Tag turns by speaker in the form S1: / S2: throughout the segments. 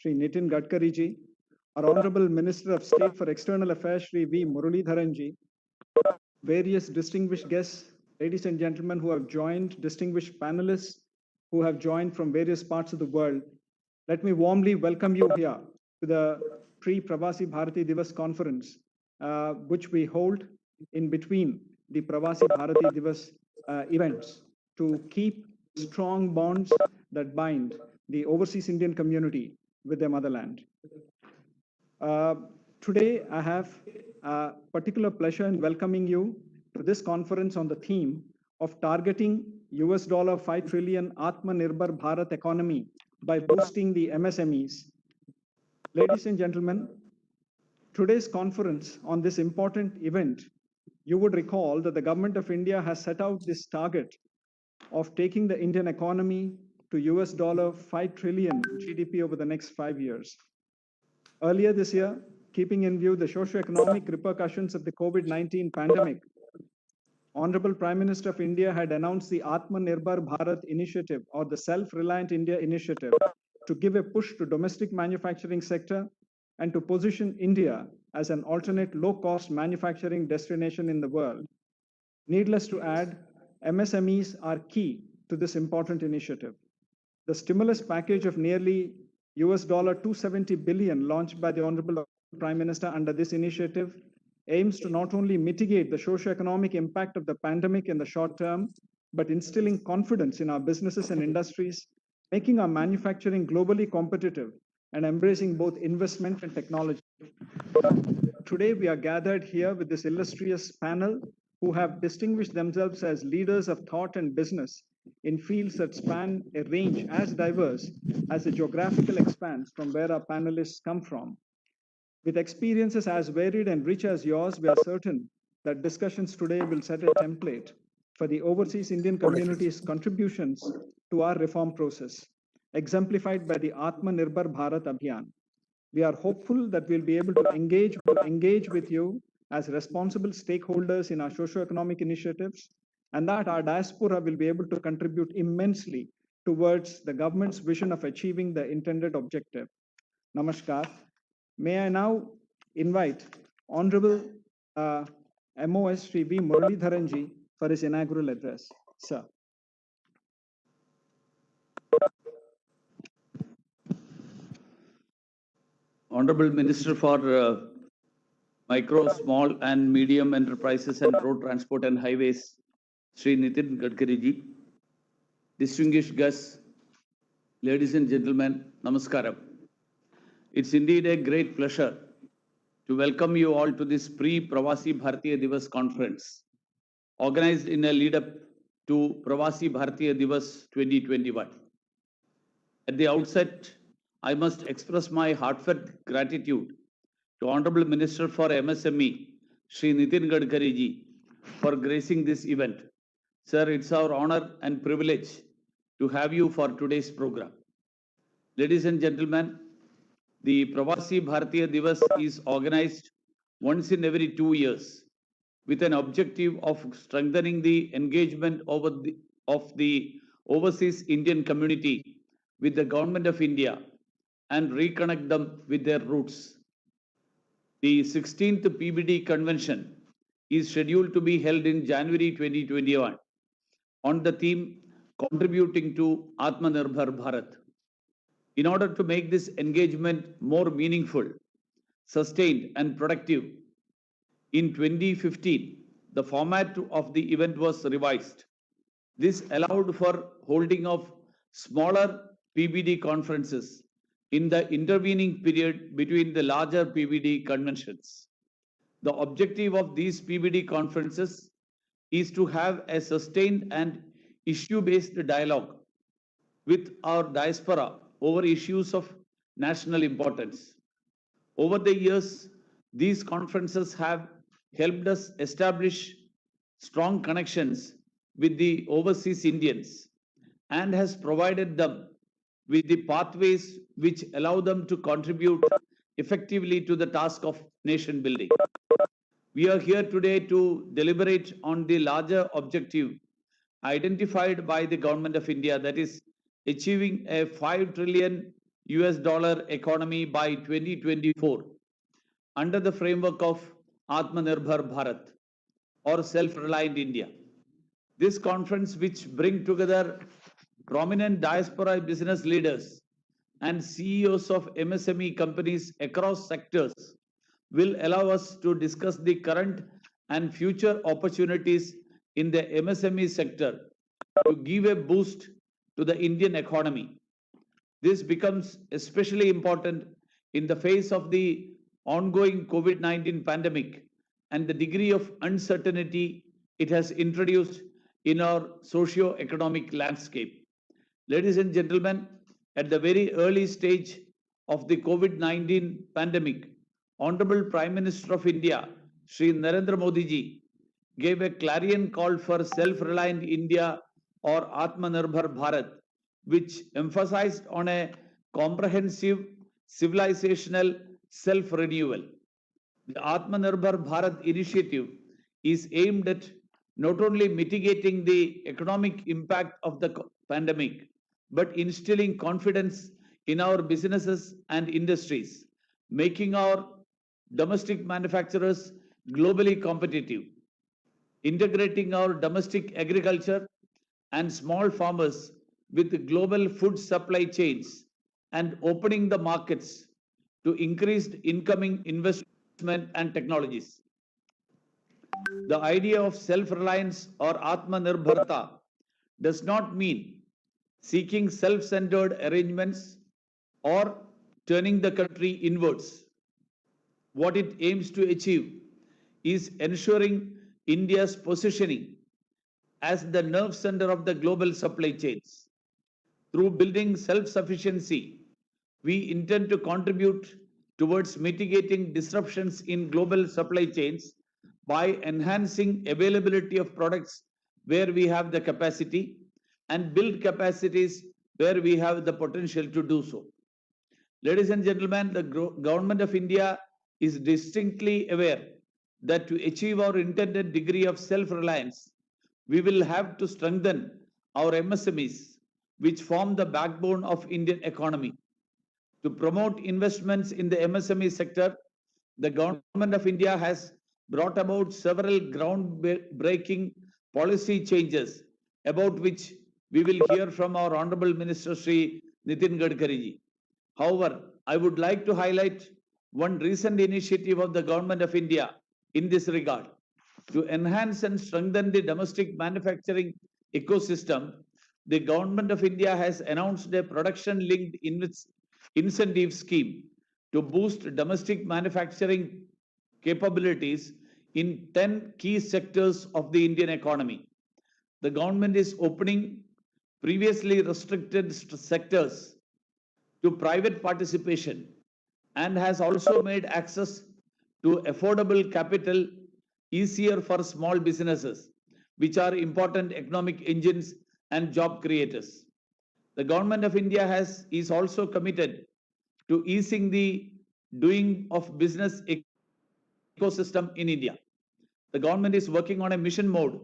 S1: Shri Nitin Gadkari ji, our Honorable Minister of State for External Affairs, Shri V. Muralidharan ji, various distinguished guests, ladies and gentlemen who have joined, distinguished panelists who have joined from various parts of the world. Let me warmly welcome you here to the pre-Pravasi Bharati Divas conference, which we hold in between the Pravasi Bharati Divas events to keep strong bonds that bind the overseas Indian community with their motherland. Today, I have a particular pleasure in welcoming you to this conference on the theme of targeting $5 trillion Atma Nirbhar Bharat economy by boosting the MSMEs. Ladies and gentlemen, today's conference on this important event, you would recall that the government of India has set out this target of taking the Indian economy to $5 trillion GDP over the next 5 years. Earlier this year, keeping in view the socio-economic repercussions of the COVID-19 pandemic, Honorable Prime Minister of India had announced the Atma Nirbhar Bharat initiative, or the Self-Reliant India initiative, to give a push to domestic manufacturing sector and to position India as an alternate low-cost manufacturing destination in the world. Needless to add, MSMEs are key to this important initiative. The stimulus package of nearly $270 billion launched by the Honorable Prime Minister under this initiative aims to not only mitigate the socio-economic impact of the pandemic in the short term, but instilling confidence in our businesses and industries, making our manufacturing globally competitive and embracing both investment and technology. Today, we are gathered here with this illustrious panel who have distinguished themselves as leaders of thought and business in fields that span a range as diverse as the geographical expanse from where our panelists come from. With experiences as varied and rich as yours, we are certain that discussions today will set a template for the overseas Indian community's contributions to our reform process, exemplified by the Atma Nirbhar Bharat Abhiyan. We are hopeful that we'll be able to engage with you as responsible stakeholders in our socio-economic initiatives, and that our diaspora will be able to contribute immensely towards the government's vision of achieving the intended objective. Namaskar. May I now invite Honorable MOS Shri V. Muralidharan ji for his inaugural address. Sir.
S2: Honorable Minister for Micro, Small and Medium Enterprises and Road Transport and Highways, Shri Nitin Gadkari ji, distinguished guests, ladies and gentlemen, Namaskaram. It's indeed a great pleasure to welcome you all to this pre-Pravasi Bharatiya Divas conference, organized in a lead-up to Pravasi Bharatiya Divas 2021. At the outset, I must express my heartfelt gratitude to Honorable Minister for MSME, Shri Nitin Gadkari ji, for gracing this event. Sir, it's our honor and privilege to have you for today's program. Ladies and gentlemen, the Pravasi Bharatiya Divas is organized once in every 2 years with an objective of strengthening the engagement of the overseas Indian community with the Government of India and reconnect them with their roots. The 16th PBD convention is scheduled to be held in January 2021 on the theme Contributing to Atma Nirbhar Bharat. In order to make this engagement more meaningful, sustained and productive, in 2015, the format of the event was revised. This allowed for holding of smaller PBD conferences in the intervening period between the larger PBD conventions. The objective of these PBD conferences is to have a sustained and issue-based dialogue with our diaspora over issues of national importance. Over the years, these conferences have helped us establish strong connections with the overseas Indians and has provided them with the pathways which allow them to contribute effectively to the task of nation building. We are here today to deliberate on the larger objective identified by the Government of India, that is achieving a $5 trillion US dollar economy by 2024 under the framework of Atma Nirbhar Bharat or Self-Reliant India. This conference, which bring together prominent diaspora business leaders and CEOs of MSME companies across sectors, will allow us to discuss the current and future opportunities in the MSME sector to give a boost to the Indian economy. This becomes especially important in the face of the ongoing COVID-19 pandemic and the degree of uncertainty it has introduced in our socio-economic landscape. Ladies and gentlemen, at the very early stage of the COVID-19 pandemic, Honorable Prime Minister of India, Shri Narendra Modi ji, gave a clarion call for self-reliant India or Atmanirbhar Bharat, which emphasized on a comprehensive civilizational self-renewal. The Atmanirbhar Bharat initiative is aimed at not only mitigating the economic impact of the pandemic, but instilling confidence in our businesses and industries, making our domestic manufacturers globally competitive, integrating our domestic agriculture and small farmers with global food supply chains, and opening the markets to increased incoming investment and technologies. The idea of self-reliance or Atmanirbharta does not mean seeking self-centered arrangements or turning the country inwards. What it aims to achieve is ensuring India's positioning as the nerve center of the global supply chains. Through building self-sufficiency, we intend to contribute towards mitigating disruptions in global supply chains by enhancing availability of products where we have the capacity and build capacities where we have the potential to do so. Ladies and gentlemen, the Government of India is distinctly aware that to achieve our intended degree of self-reliance, we will have to strengthen our MSMEs, which form the backbone of Indian economy. To promote investments in the MSME sector, the Government of India has brought about several groundbreaking policy changes, about which we will hear from our Honorable Minister Shri Nitin Gadkari ji. However, I would like to highlight one recent initiative of the Government of India in this regard. To enhance and strengthen the domestic manufacturing ecosystem, the Government of India has announced a production-linked incentive scheme to boost domestic manufacturing capabilities in 10 key sectors of the Indian economy. The government is opening previously restricted sectors to private participation and has also made access to affordable capital easier for small businesses, which are important economic engines and job creators. The Government of India is also committed to easing the doing of business ecosystem in India. The government is working on a mission mode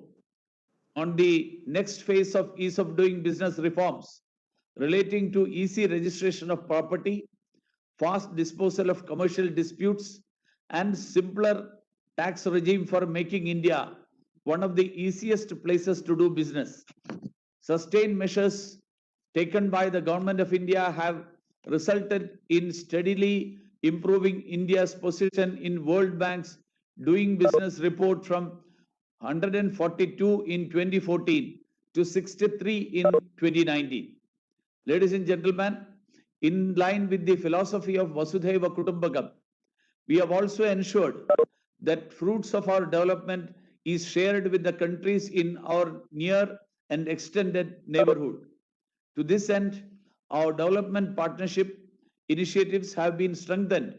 S2: on the next phase of ease of doing business reforms relating to easy registration of property, fast disposal of commercial disputes, and simpler tax regime for making India one of the easiest places to do business. Sustained measures taken by the Government of India have resulted in steadily improving India's position in World Bank's Doing Business report from 142 in 2014 to 63 in 2019. Ladies and gentlemen, in line with the philosophy of Vasudhaiva Kutumbakam, we have also ensured that fruits of our development is shared with the countries in our near and extended neighborhood. To this end, our development partnership initiatives have been strengthened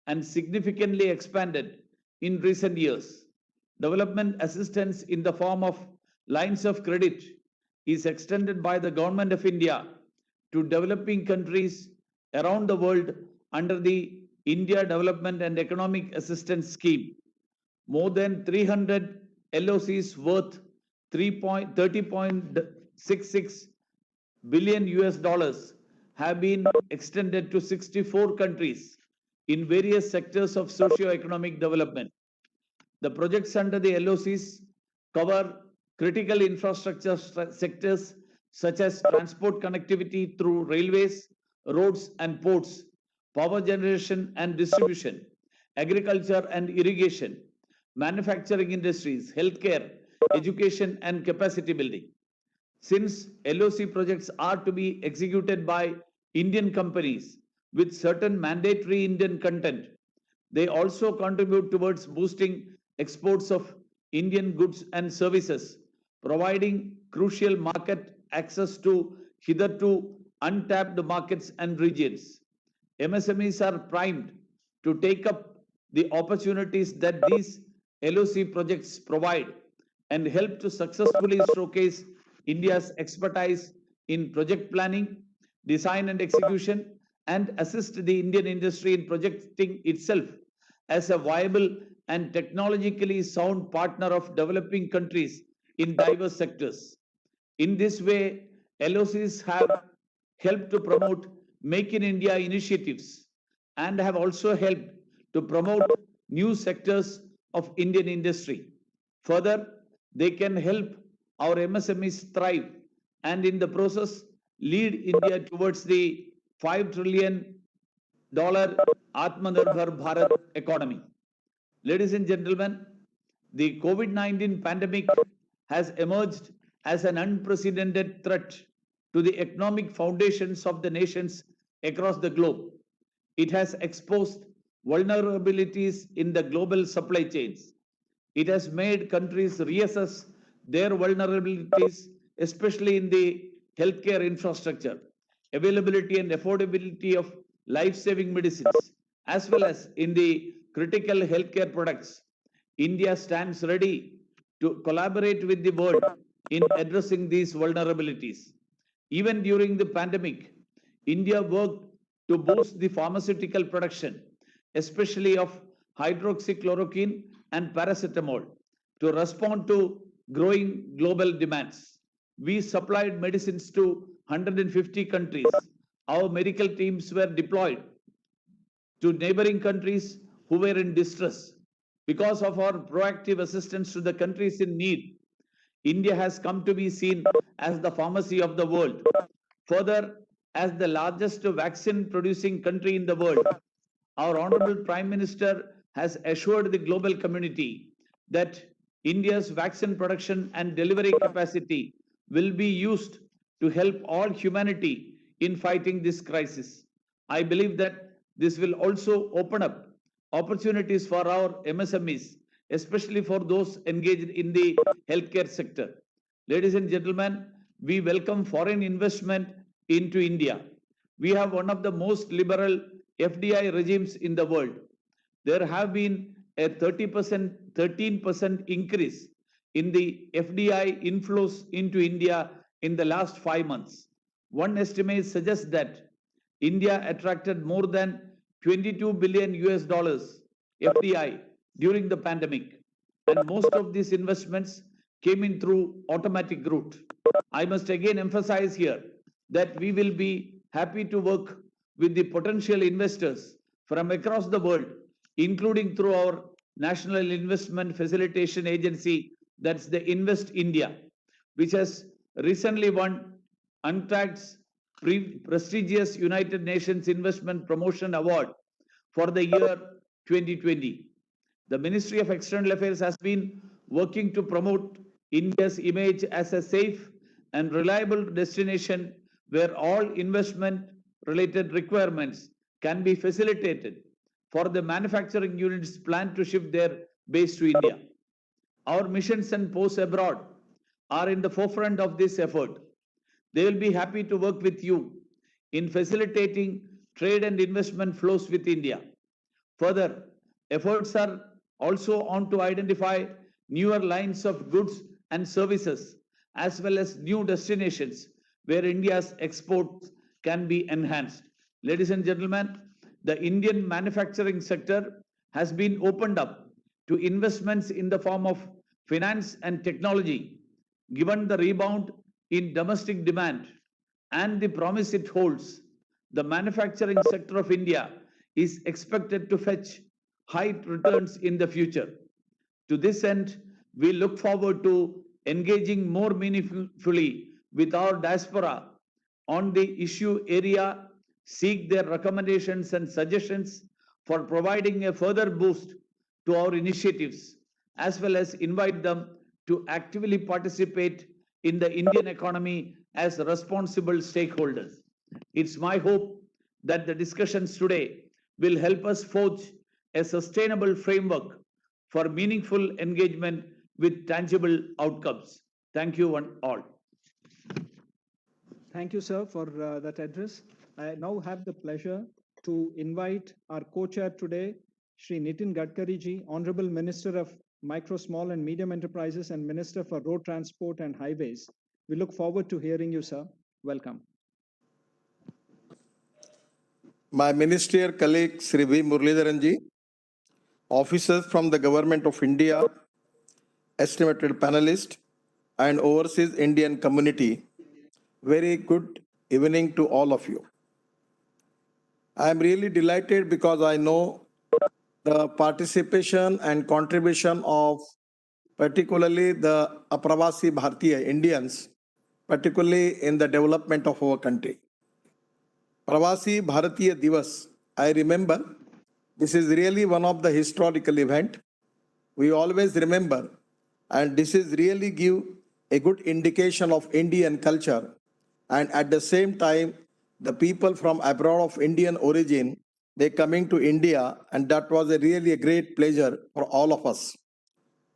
S2: and significantly expanded in recent years. Development assistance in the form of lines of credit is extended by the Government of India to developing countries around the world under the India Development and Economic Assistance Scheme. More than 300 LOCs worth 30.66 billion US dollars have been extended to 64 countries in various sectors of socio-economic development. The projects under the LOCs cover critical infrastructure sectors such as transport connectivity through railways, roads and ports, power generation and distribution, agriculture and irrigation, manufacturing industries, healthcare, education and capacity building. Since LOC projects are to be executed by Indian companies with certain mandatory Indian content, they also contribute towards boosting exports of Indian goods and services, providing crucial market access to hitherto untapped markets and regions. MSMEs are primed to take up the opportunities that these LOC projects provide and help to successfully showcase India's expertise in project planning, design and execution, and assist the Indian industry in projecting itself as a viable and technologically sound partner of developing countries in diverse sectors. In this way, LOCs have helped to promote Make in India initiatives and have also helped to promote new sectors of Indian industry. Further, they can help our MSMEs thrive and in the process lead India towards the $5 trillion Atma Nirbhar Bharat economy. Ladies and gentlemen, the COVID-19 pandemic has emerged as an unprecedented threat to the economic foundations of the nations across the globe. It has exposed vulnerabilities in the global supply chains. It has made countries reassess their vulnerabilities, especially in the healthcare infrastructure, availability and affordability of life-saving medicines, as well as in the critical healthcare products. India stands ready to collaborate with the world in addressing these vulnerabilities. Even during the pandemic, India worked to boost the pharmaceutical production, especially of hydroxychloroquine and paracetamol, to respond to growing global demands. We supplied medicines to 150 countries. Our medical teams were deployed to neighboring countries who were in distress. Because of our proactive assistance to the countries in need, India has come to be seen as the pharmacy of the world. Further, as the largest vaccine producing country in the world, our Honorable Prime Minister has assured the global community that India's vaccine production and delivery capacity will be used to help all humanity in fighting this crisis. I believe that this will also open up opportunities for our MSMEs, especially for those engaged in the healthcare sector. Ladies and gentlemen, we welcome foreign investment into India. We have one of the most liberal FDI regimes in the world. There have been a 13% increase in the FDI inflows into India in the last 5 months. One estimate suggests that India attracted more than 22 billion US dollars FDI during the pandemic, and most of these investments came in through automatic route. I must again emphasize here that we will be happy to work with the potential investors from across the world, including through our National Investment Facilitation Agency, that's the Invest India, which has recently won UNCTAD's prestigious United Nations Investment Promotion Award for the year 2020. The Ministry of External Affairs has been working to promote India's image as a safe and reliable destination where all investment-related requirements can be facilitated for the manufacturing units planned to shift their base to India. Our missions and posts abroad are in the forefront of this effort. They will be happy to work with you in facilitating trade and investment flows with India. Further, efforts are also on to identify newer lines of goods and services, as well as new destinations where India's exports can be enhanced. Ladies and gentlemen, the Indian manufacturing sector has been opened up to investments in the form of finance and technology, given the rebound in domestic demand and the promise it holds. the manufacturing sector of India is expected to fetch high returns in the future. To this end, we look forward to engaging more meaningfully with our diaspora on the issue area, seek their recommendations and suggestions for providing a further boost to our initiatives, as well as invite them to actively participate in the Indian economy as responsible stakeholders. It's my hope that the discussions today will help us forge a sustainable framework for meaningful engagement with tangible outcomes. Thank you one all.
S1: Thank you, sir, for that address. I now have the pleasure to invite our co-chair today, Shri Nitin Gadkari ji, Honorable Minister of Micro, Small and Medium Enterprises and Minister for Road Transport and Highways. We look forward to hearing you, sir. Welcome.
S3: My ministerial colleague, Sri V. Muralidharan ji, officers from the Government of India, estimated panelists, and overseas Indian community, very good evening to all of you. I am really delighted because I know the participation and contribution of particularly the Apravasi Bharatiya Indians, particularly in the development of our country. Pravasi Bharatiya Divas, I remember, this is really one of the historical event. We always remember, and this is really give a good indication of Indian culture. And at the same time, the people from abroad of Indian origin, they coming to India, and that was really a great pleasure for all of us.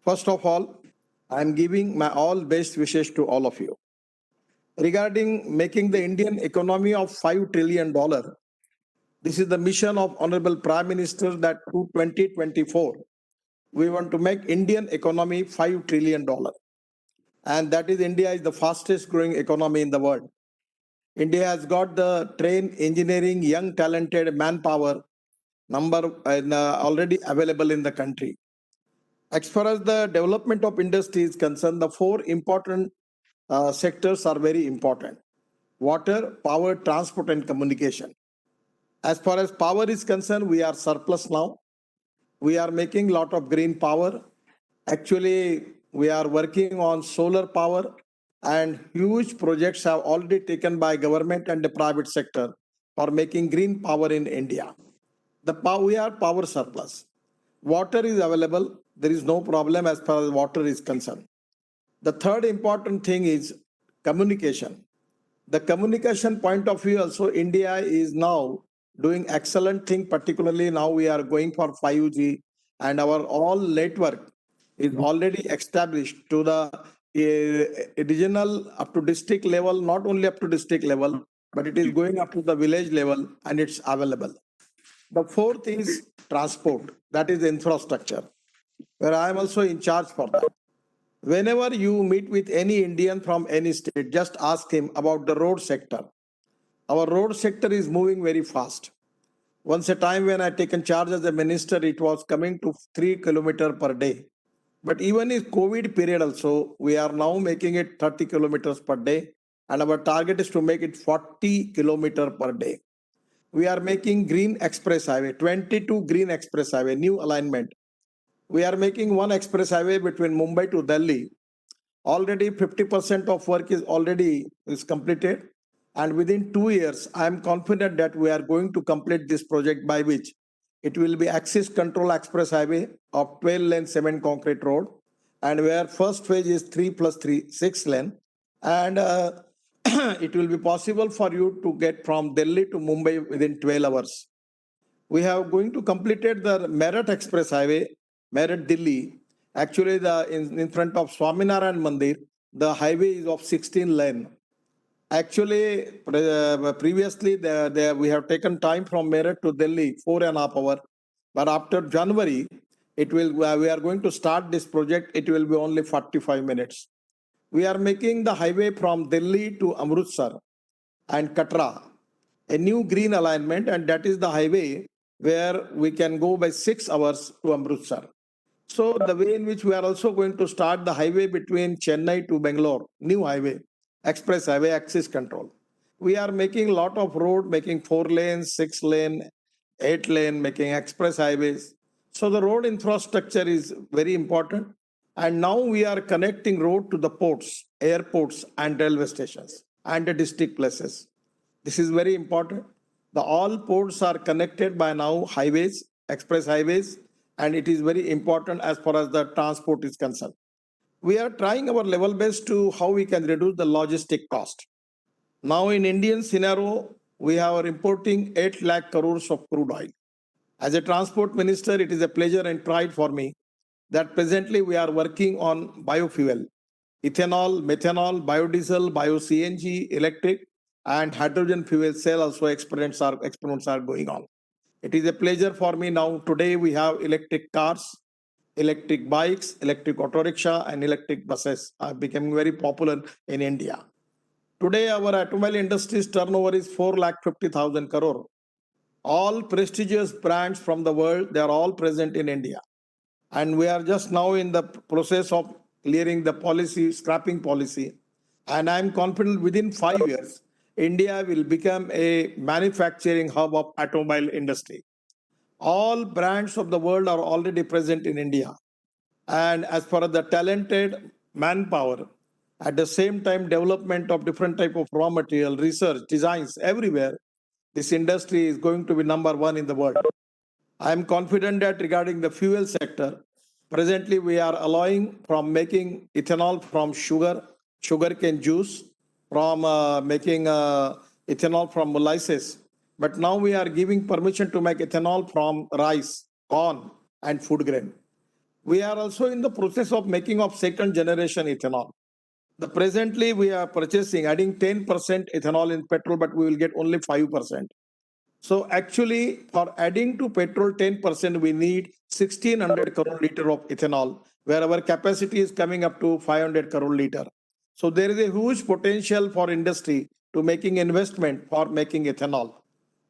S3: First of all, I am giving my all best wishes to all of you. Regarding making the Indian economy of $5 trillion, this is the mission of Honorable Prime Minister that to 2024, we want to make Indian economy $5 trillion. And that is India is the fastest growing economy in the world. India has got the trained engineering, young talented manpower number already available in the country. As far as the development of industry is concerned, the four important sectors are very important: water, power, transport, and communication. As far as power is concerned, we are surplus now. We are making a lot of green power. Actually, we are working on solar power, and huge projects have already taken by government and the private sector for making green power in India. We are power surplus. Water is available. There is no problem as far as water is concerned. The third important thing is communication. The communication point of view also, India is now doing excellent thing, particularly now we are going for 5G, and our all network is already established to the regional up to district level, not only up to district level, but it is going up to the village level and it's available. The fourth is transport, that is infrastructure, where I am also in charge for that. Whenever you meet with any Indian from any state, just ask him about the road sector. Our road sector is moving very fast. Once a time when I taken charge as a minister, it was coming to 3 kilometers per day. But even in COVID period also, we are now making it 30 kilometers per day. And our target is to make it 40 kilometers per day. We are making green express highway, 22 green express highway, new alignment. We are making one express highway between Mumbai to Delhi. Already 50% of work is completed. And within 2 years, I am confident that we are going to complete this project, by which it will be access control express highway of 12 lane cement concrete road, and where first phase is 3 plus 3, 6 lane. And it will be possible for you to get from Delhi to Mumbai within 12 hours. We have going to completed the Meerut Express Highway, Meerut Delhi. Actually, in front of Swaminarayan Mandir, the highway is of 16 lane. Actually, previously we have taken time from Meerut to Delhi 4.5 hours, but after January, we are going to start this project. It will be only 45 minutes. We are making the highway from Delhi to Amritsar and Katra, a new green alignment, and that is the highway where we can go by 6 hours to Amritsar. So the way in which we are also going to start the highway between Chennai to Bangalore, new highway, express highway, access control. We are making a lot of road, making 4 lanes, 6 lane, 8 lane, making express highways. So the road infrastructure is very important. And now we are connecting road to the ports, airports, and railway stations and the district places. This is very important. The all ports are connected by now highways, express highways, and it is very important as far as the transport is concerned. We are trying our level best to how we can reduce the logistic cost. Now in Indian scenario, we are importing 8 lakh crores of crude oil. As a transport minister, it is a pleasure and pride for me that presently we are working on biofuel, ethanol, methanol, biodiesel, bio-CNG, electric, and hydrogen fuel cell also experiments are going on. It is a pleasure for me now. Today we have electric cars, electric bikes, electric auto rickshaw, and electric buses are becoming very popular in India. Today our automobile industry's turnover is 4,50,000 crore. All prestigious brands from the world, they are all present in India. And we are just now in the process of clearing the policy, scrapping policy. And I'm confident within 5 years, India will become a manufacturing hub of automobile industry. All brands of the world are already present in India. And as far as the talented manpower, at the same time, development of different type of raw material, research, designs, everywhere, this industry is going to be number one in the world. I am confident that regarding the fuel sector, presently we are allowing from making ethanol from sugarcane juice, from making ethanol from molasses. But now we are giving permission to make ethanol from rice, corn, and food grain. We are also in the process of making of second generation ethanol. Presently we are purchasing, adding 10% ethanol in petrol, but we will get only 5%. So actually, for adding to petrol 10%, we need 1,600 crore liter of ethanol, where our capacity is coming up to 500 crore liter. So there is a huge potential for industry to making investment for making ethanol.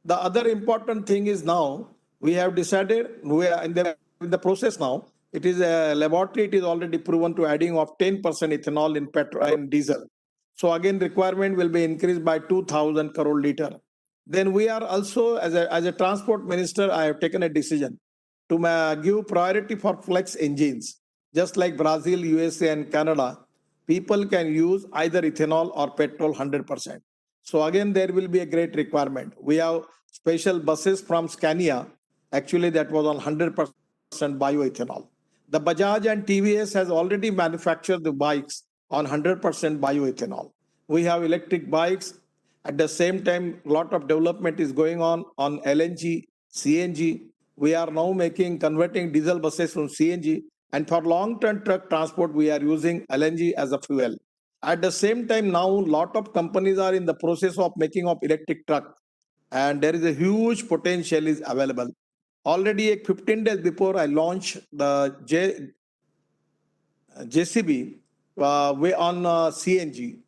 S3: The other important thing is now we have decided, we are in the process now. It is a laboratory, it is already proven to adding of 10% ethanol in petrol and diesel. So again, requirement will be increased by 2,000 crore liter. Then we are also, as a transport minister, I have taken a decision to give priority for flex engines. Just like Brazil, USA, and Canada, people can use either ethanol or petrol 100%. So again, there will be a great requirement. We have special buses from Scania. Actually, that was on 100% bioethanol. The Bajaj and TVS has already manufactured the bikes on 100% bioethanol. We have electric bikes. At the same time, a lot of development is going on LNG, CNG. We are now converting diesel buses from CNG. And for long-term truck transport, we are using LNG as a fuel. At the same time, now a lot of companies are in the process of making of electric truck. And there is a huge potential is available. Already 15 days before I launched the JCB way on CNG.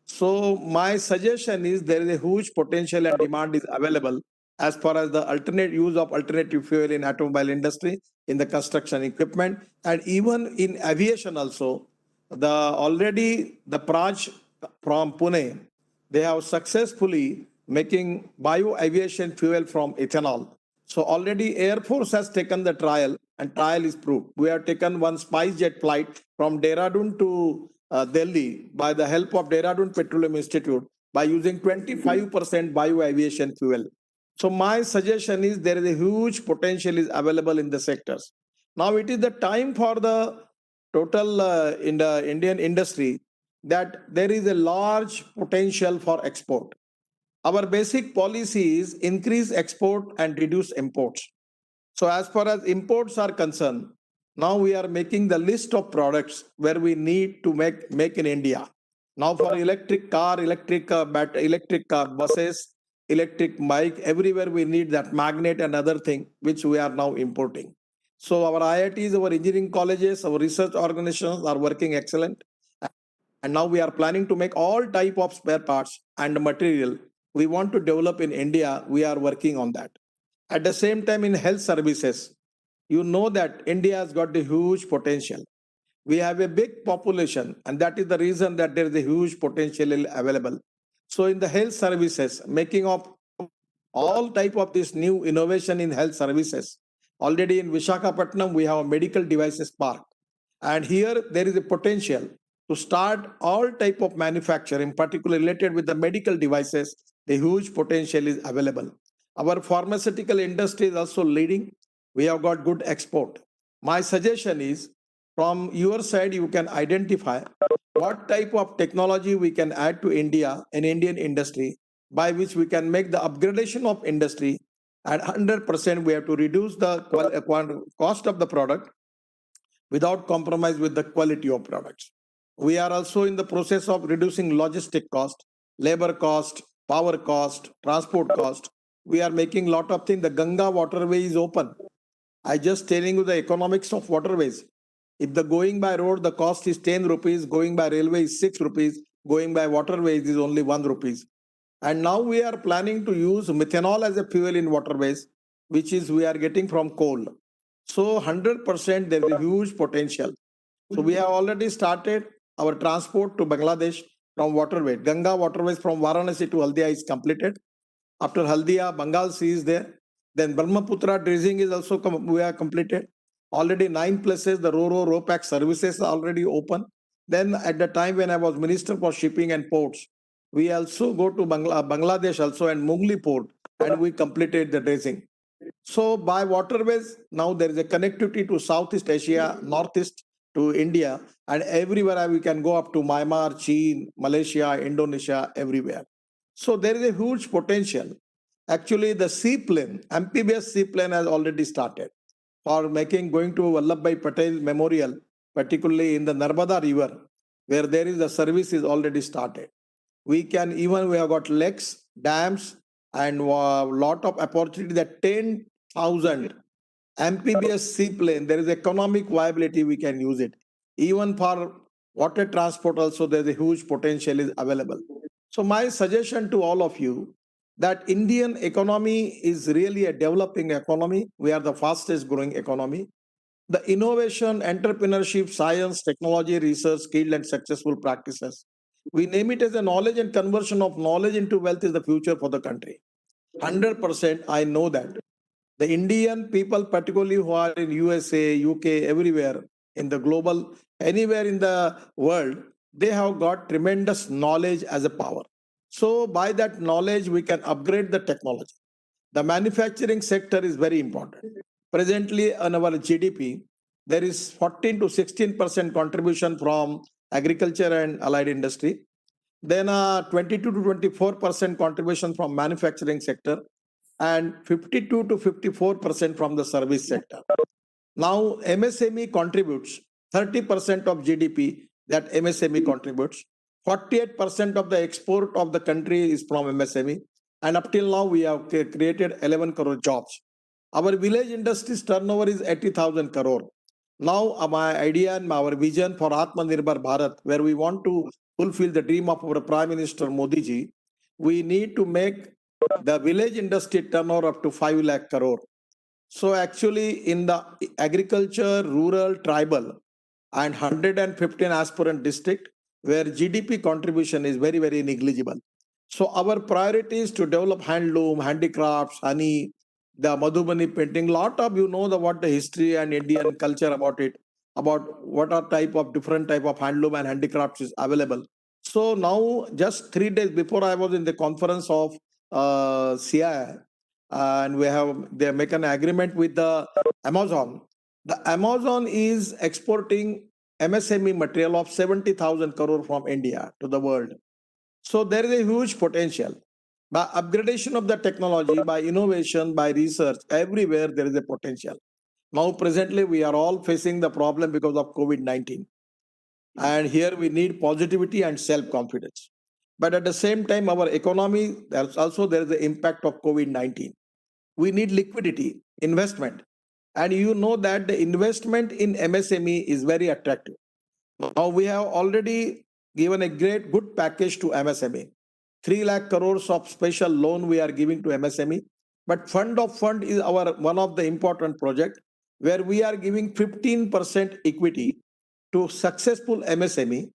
S3: So my suggestion is there is a huge potential and demand is available as far as the alternate use of alternative fuel in automobile industry, in the construction equipment, and even in aviation also. The Praj from Pune, they have successfully making bio aviation fuel from ethanol. So already Air Force has taken the trial and trial is proved. We have taken one SpiceJet flight from Dehradun to Delhi by the help of Dehradun Petroleum Institute by using 25% bio aviation fuel. So my suggestion is there is a huge potential is available in the sectors. Now it is the time for the total in the Indian industry that there is a large potential for export. Our basic policy is increase export and reduce imports. So as far as imports are concerned, now we are making the list of products where we need to make in India. Now for electric car, electric buses, electric bike, everywhere we need that magnet and other thing, which we are now importing. So our IITs, our engineering colleges, our research organizations are working excellent. And now we are planning to make all type of spare parts and material we want to develop in India. We are working on that. At the same time, in health services, you know that India has got a huge potential. We have a big population, and that is the reason that there is a huge potential available. So in the health services, making of all type of this new innovation in health services. Already in Visakhapatnam, we have a medical devices park. And here there is a potential to start all type of manufacturing, particularly related with the medical devices. The huge potential is available. Our pharmaceutical industry is also leading. We have got good export. My suggestion is from your side, you can identify what type of technology we can add to India and Indian industry by which we can make the upgradation of industry at 100%. We have to reduce the cost of the product without compromise with the quality of products. We are also in the process of reducing logistic cost, labor cost, power cost, transport cost. We are making a lot of things. The Ganga waterway is open. I just telling you the economics of waterways. If the going by road, the cost is 10 rupees, going by railway is 6 rupees, going by waterways is only 1 rupees. And now we are planning to use methanol as a fuel in waterways, which is we are getting from coal. So 100% there is a huge potential. So we have already started our transport to Bangladesh from waterway. Ganga waterways from Varanasi to Haldia is completed. After Haldia, Bengal Sea is there. Then Brahmaputra dredging is also we are completed. Already 9 places, the Ro-Pack services are already open. Then at the time when I was Minister for Shipping and Ports, we also go to Bangladesh also and Mungli port, and we completed the dredging. So by waterways, now there is a connectivity to Southeast Asia, Northeast to India, and everywhere we can go up to Myanmar, China, Malaysia, Indonesia, everywhere. So there is a huge potential. Actually, the seaplane, amphibious seaplane has already started for going to Vallabhbhai Patel Memorial, particularly in the Narmada River, where there is a service is already started. We have got lakes, dams, and a lot of opportunity that 10,000 amphibious seaplane, there is economic viability, we can use it. Even for water transport also, there's a huge potential is available. So my suggestion to all of you, that Indian economy is really a developing economy. We are the fastest growing economy. The innovation, entrepreneurship, science, technology, research, skilled and successful practices. We name it as a knowledge and conversion of knowledge into wealth is the future for the country. 100% I know that. The Indian people, particularly who are in USA, UK, everywhere in the global, anywhere in the world, they have got tremendous knowledge as a power. So by that knowledge, we can upgrade the technology. The manufacturing sector is very important. Presently, on our GDP, there is 14 to 16% contribution from agriculture and allied industry. Then 22 to 24% contribution from manufacturing sector, and 52 to 54% from the service sector. Now, MSME contributes 30% of GDP that MSME contributes. 48% of the export of the country is from MSME. And up till now, we have created 11 crore jobs. Our village industry's turnover is 80,000 crore. Now, my idea and our vision for Atma Nirbhar Bharat, where we want to fulfill the dream of our Prime Minister Modi ji, we need to make the village industry turnover up to 5 lakh crore. So actually in the agriculture, rural, tribal and 115 aspirant district where GDP contribution is very, very negligible. So our priority is to develop handloom, handicrafts, honey, the Madhubani painting, lot of what the history and Indian culture about it, about what are type of different type of handloom and handicrafts is available. So now just 3 days before I was in the conference of CI, and they make an agreement with the Amazon. The Amazon is exporting MSME material of 70,000 crore from India to the world. So there is a huge potential. By upgradation of the technology, by innovation, by research, everywhere there is a potential. Now presently we are all facing the problem because of COVID-19. And here we need positivity and self-confidence. But at the same time, our economy, there is the impact of COVID-19. We need liquidity, investment. And you know that the investment in MSME is very attractive. Now we have already given a good package to MSME. 3 lakh crores of special loan we are giving to MSME. But fund of fund is one of the important project where we are giving 15% equity to successful MSME,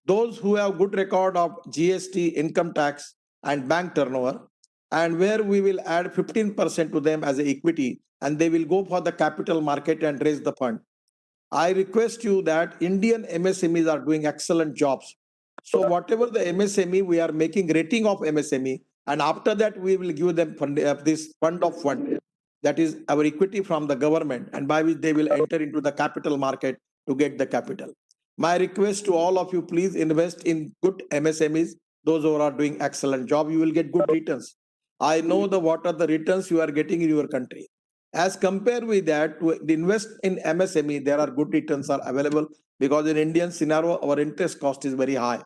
S3: those who have good record of GST, income tax, and bank turnover, and where we will add 15% to them as a equity, and they will go for the capital market and raise the fund. I request you that Indian MSMEs are doing excellent jobs. So whatever the MSME, we are making rating of MSME, and after that we will give them this fund of fund. That is our equity from the government, and by which they will enter into the capital market to get the capital. My request to all of you, please invest in good MSMEs. Those who are doing excellent job, you will get good returns. I know what are the returns you are getting in your country. As compared with that, to invest in MSME, there are good returns are available because in Indian scenario, our interest cost is very high.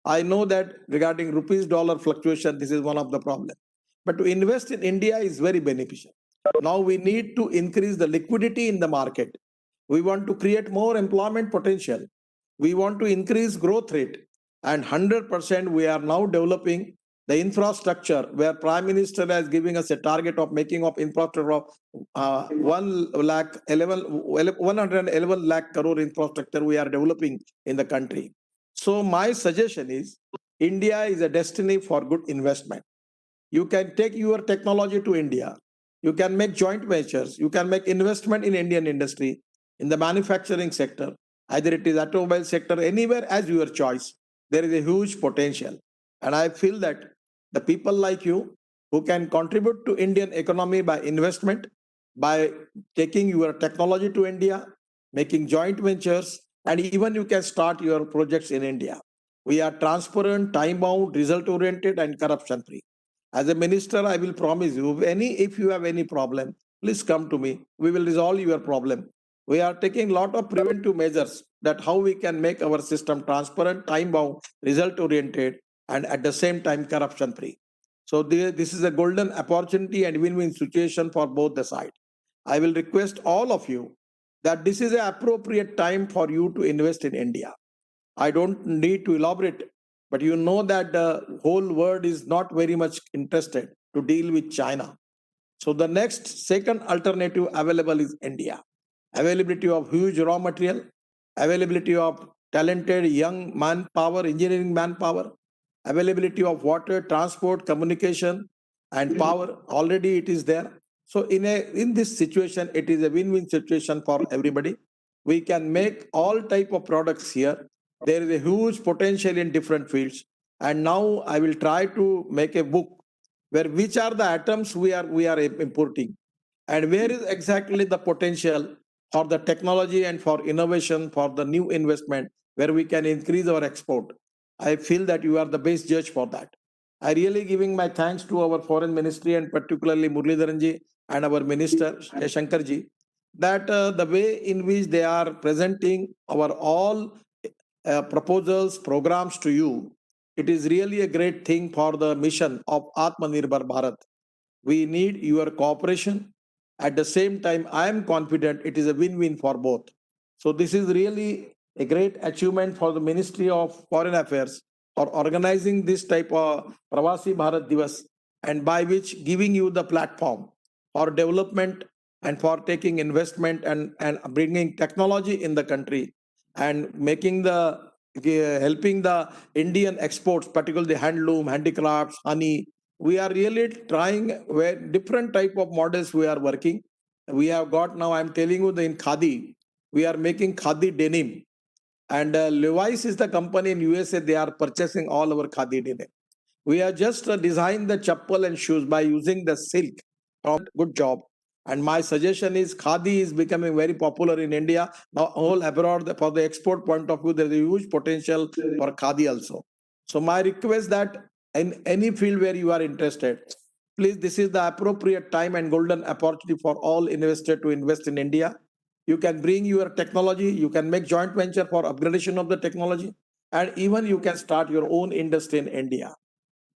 S3: I know that regarding rupees dollar fluctuation, this is one of the problems. But to invest in India is very beneficial. Now we need to increase the liquidity in the market. We want to create more employment potential. We want to increase growth rate. And 100% we are now developing the infrastructure where Prime Minister is giving us a target of making of infrastructure of 111 lakh crore infrastructure we are developing in the country. So my suggestion is India is a destiny for good investment. You can take your technology to India. You can make joint ventures. You can make investment in Indian industry, in the manufacturing sector, either it is automobile sector, anywhere as your choice. There is a huge potential. And I feel that the people like you who can contribute to Indian economy by investment, by taking your technology to India, making joint ventures, and even you can start your projects in India. We are transparent, time-bound, result-oriented, and corruption-free. As a minister, I will promise you, if you have any problem, please come to me. We will resolve your problem. We are taking a lot of preventive measures that how we can make our system transparent, time-bound, result-oriented, and at the same time corruption-free. So this is a golden opportunity and win-win situation for both the sides. I will request all of you that this is an appropriate time for you to invest in India. I don't need to elaborate, but you know that the whole world is not very much interested to deal with China. So the next second alternative available is India. Availability of huge raw material, availability of talented young manpower, engineering manpower, availability of water, transport, communication, and power. Already it is there. So in this situation, it is a win-win situation for everybody. We can make all type of products here. There is a huge potential in different fields. And now I will try to make a book where which are the atoms we are importing and where is exactly the potential for the technology and for innovation, for the new investment, where we can increase our export. I feel that you are the best judge for that. I really giving my thanks to our foreign ministry and particularly Muralidharanji and our minister Shankarji, that the way in which they are presenting our all proposals, programs to you, it is really a great thing for the mission of Atma Nirbhar Bharat. We need your cooperation. At the same time, I am confident it is a win-win for both. So this is really a great achievement for the Ministry of Foreign Affairs for organizing this type of Pravasi Bharat Divas, and by which giving you the platform for development and for taking investment and bringing technology in the country and making the helping the Indian exports, particularly the handloom, handicrafts, honey. We are really trying where different type of models we are working. We have got now, I'm telling you, in Khadi, we are making Khadi denim. And Levi's is the company in USA, they are purchasing all our Khadi denim. We have just designed the chappal and shoes by using the silk. Good job. And my suggestion is Khadi is becoming very popular in India. Now all abroad, for the export point of view, there is a huge potential for Khadi also. So my request that in any field where you are interested, please, this is the appropriate time and golden opportunity for all investors to invest in India. You can bring your technology, you can make joint venture for upgradation of the technology, and even you can start your own industry in India.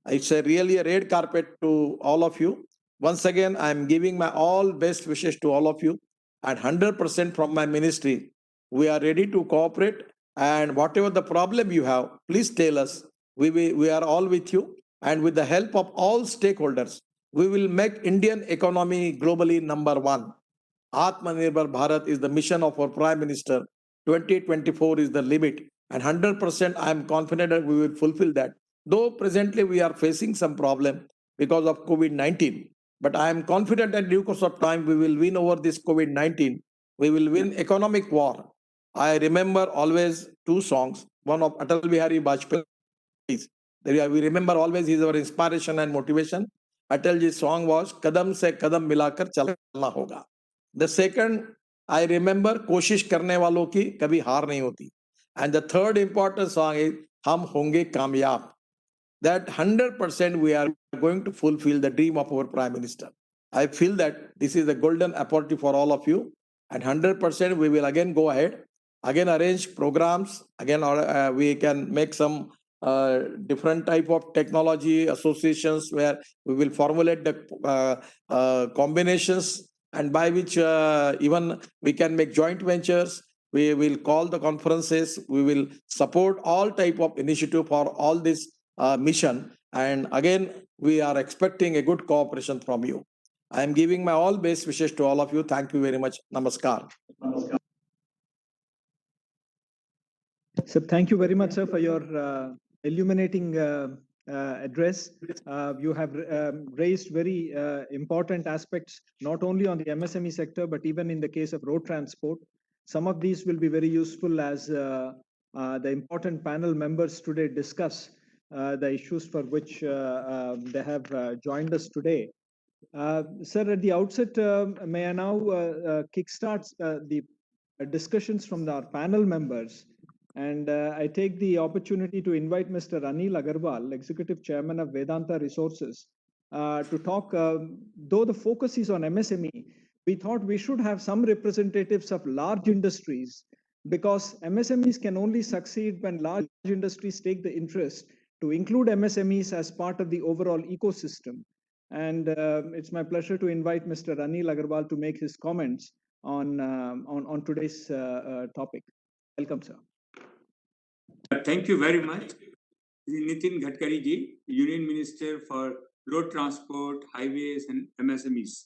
S3: It's really a red carpet to all of you. Once again, I'm giving my all best wishes to all of you, and 100% from my ministry. We are ready to cooperate, and whatever the problem you have, please tell us. We are all with you, and with the help of all stakeholders, we will make Indian economy globally number one. Atma Nirbhar Bharat is the mission of our Prime Minister. 2024 is the limit, and 100% I am confident that we will fulfill that. Though presently we are facing some problem because of COVID-19, but I am confident that in due course of time we will win over this COVID-19. We will win economic war. I remember always two songs, one of Atal Bihari Vajpayee. We remember always he's our inspiration and motivation. Atalji's song was Kadam se Kadam Milakar Chalna Hoga. The second, I remember Koshish Karne Walon Ki Kabhi Haar Nahi Hoti. And the third important song is Hum Honge Kamyab. That 100% we are going to fulfill the dream of our Prime Minister. I feel that this is a golden opportunity for all of you, and 100% we will again go ahead, again arrange programs, again we can make some different type of technology associations where we will formulate the combinations, and by which even we can make joint ventures. We will call the conferences. We will support all type of initiative for all this mission. And again, we are expecting a good cooperation from you. I am giving my all best wishes to all of you. Thank you very much. Namaskar.
S1: So thank you very much, sir, for your illuminating address. You have raised very important aspects, not only on the MSME sector, but even in the case of road transport. Some of these will be very useful as the important panel members today discuss the issues for which they have joined us today. Sir, at the outset, may I now kickstart the discussions from our panel members? And I take the opportunity to invite Mr. Anil Agarwal, Executive Chairman of Vedanta Resources, to talk. Though the focus is on MSME, we thought we should have some representatives of large industries, because MSMEs can only succeed when large industries take the interest to include MSMEs as part of the overall ecosystem. And it's my pleasure to invite Mr. Anil Agarwal to make his comments on today's topic. Welcome, sir.
S4: Thank you very much. Nitin Gadkari ji, Union Minister for Road Transport, Highways and MSMEs.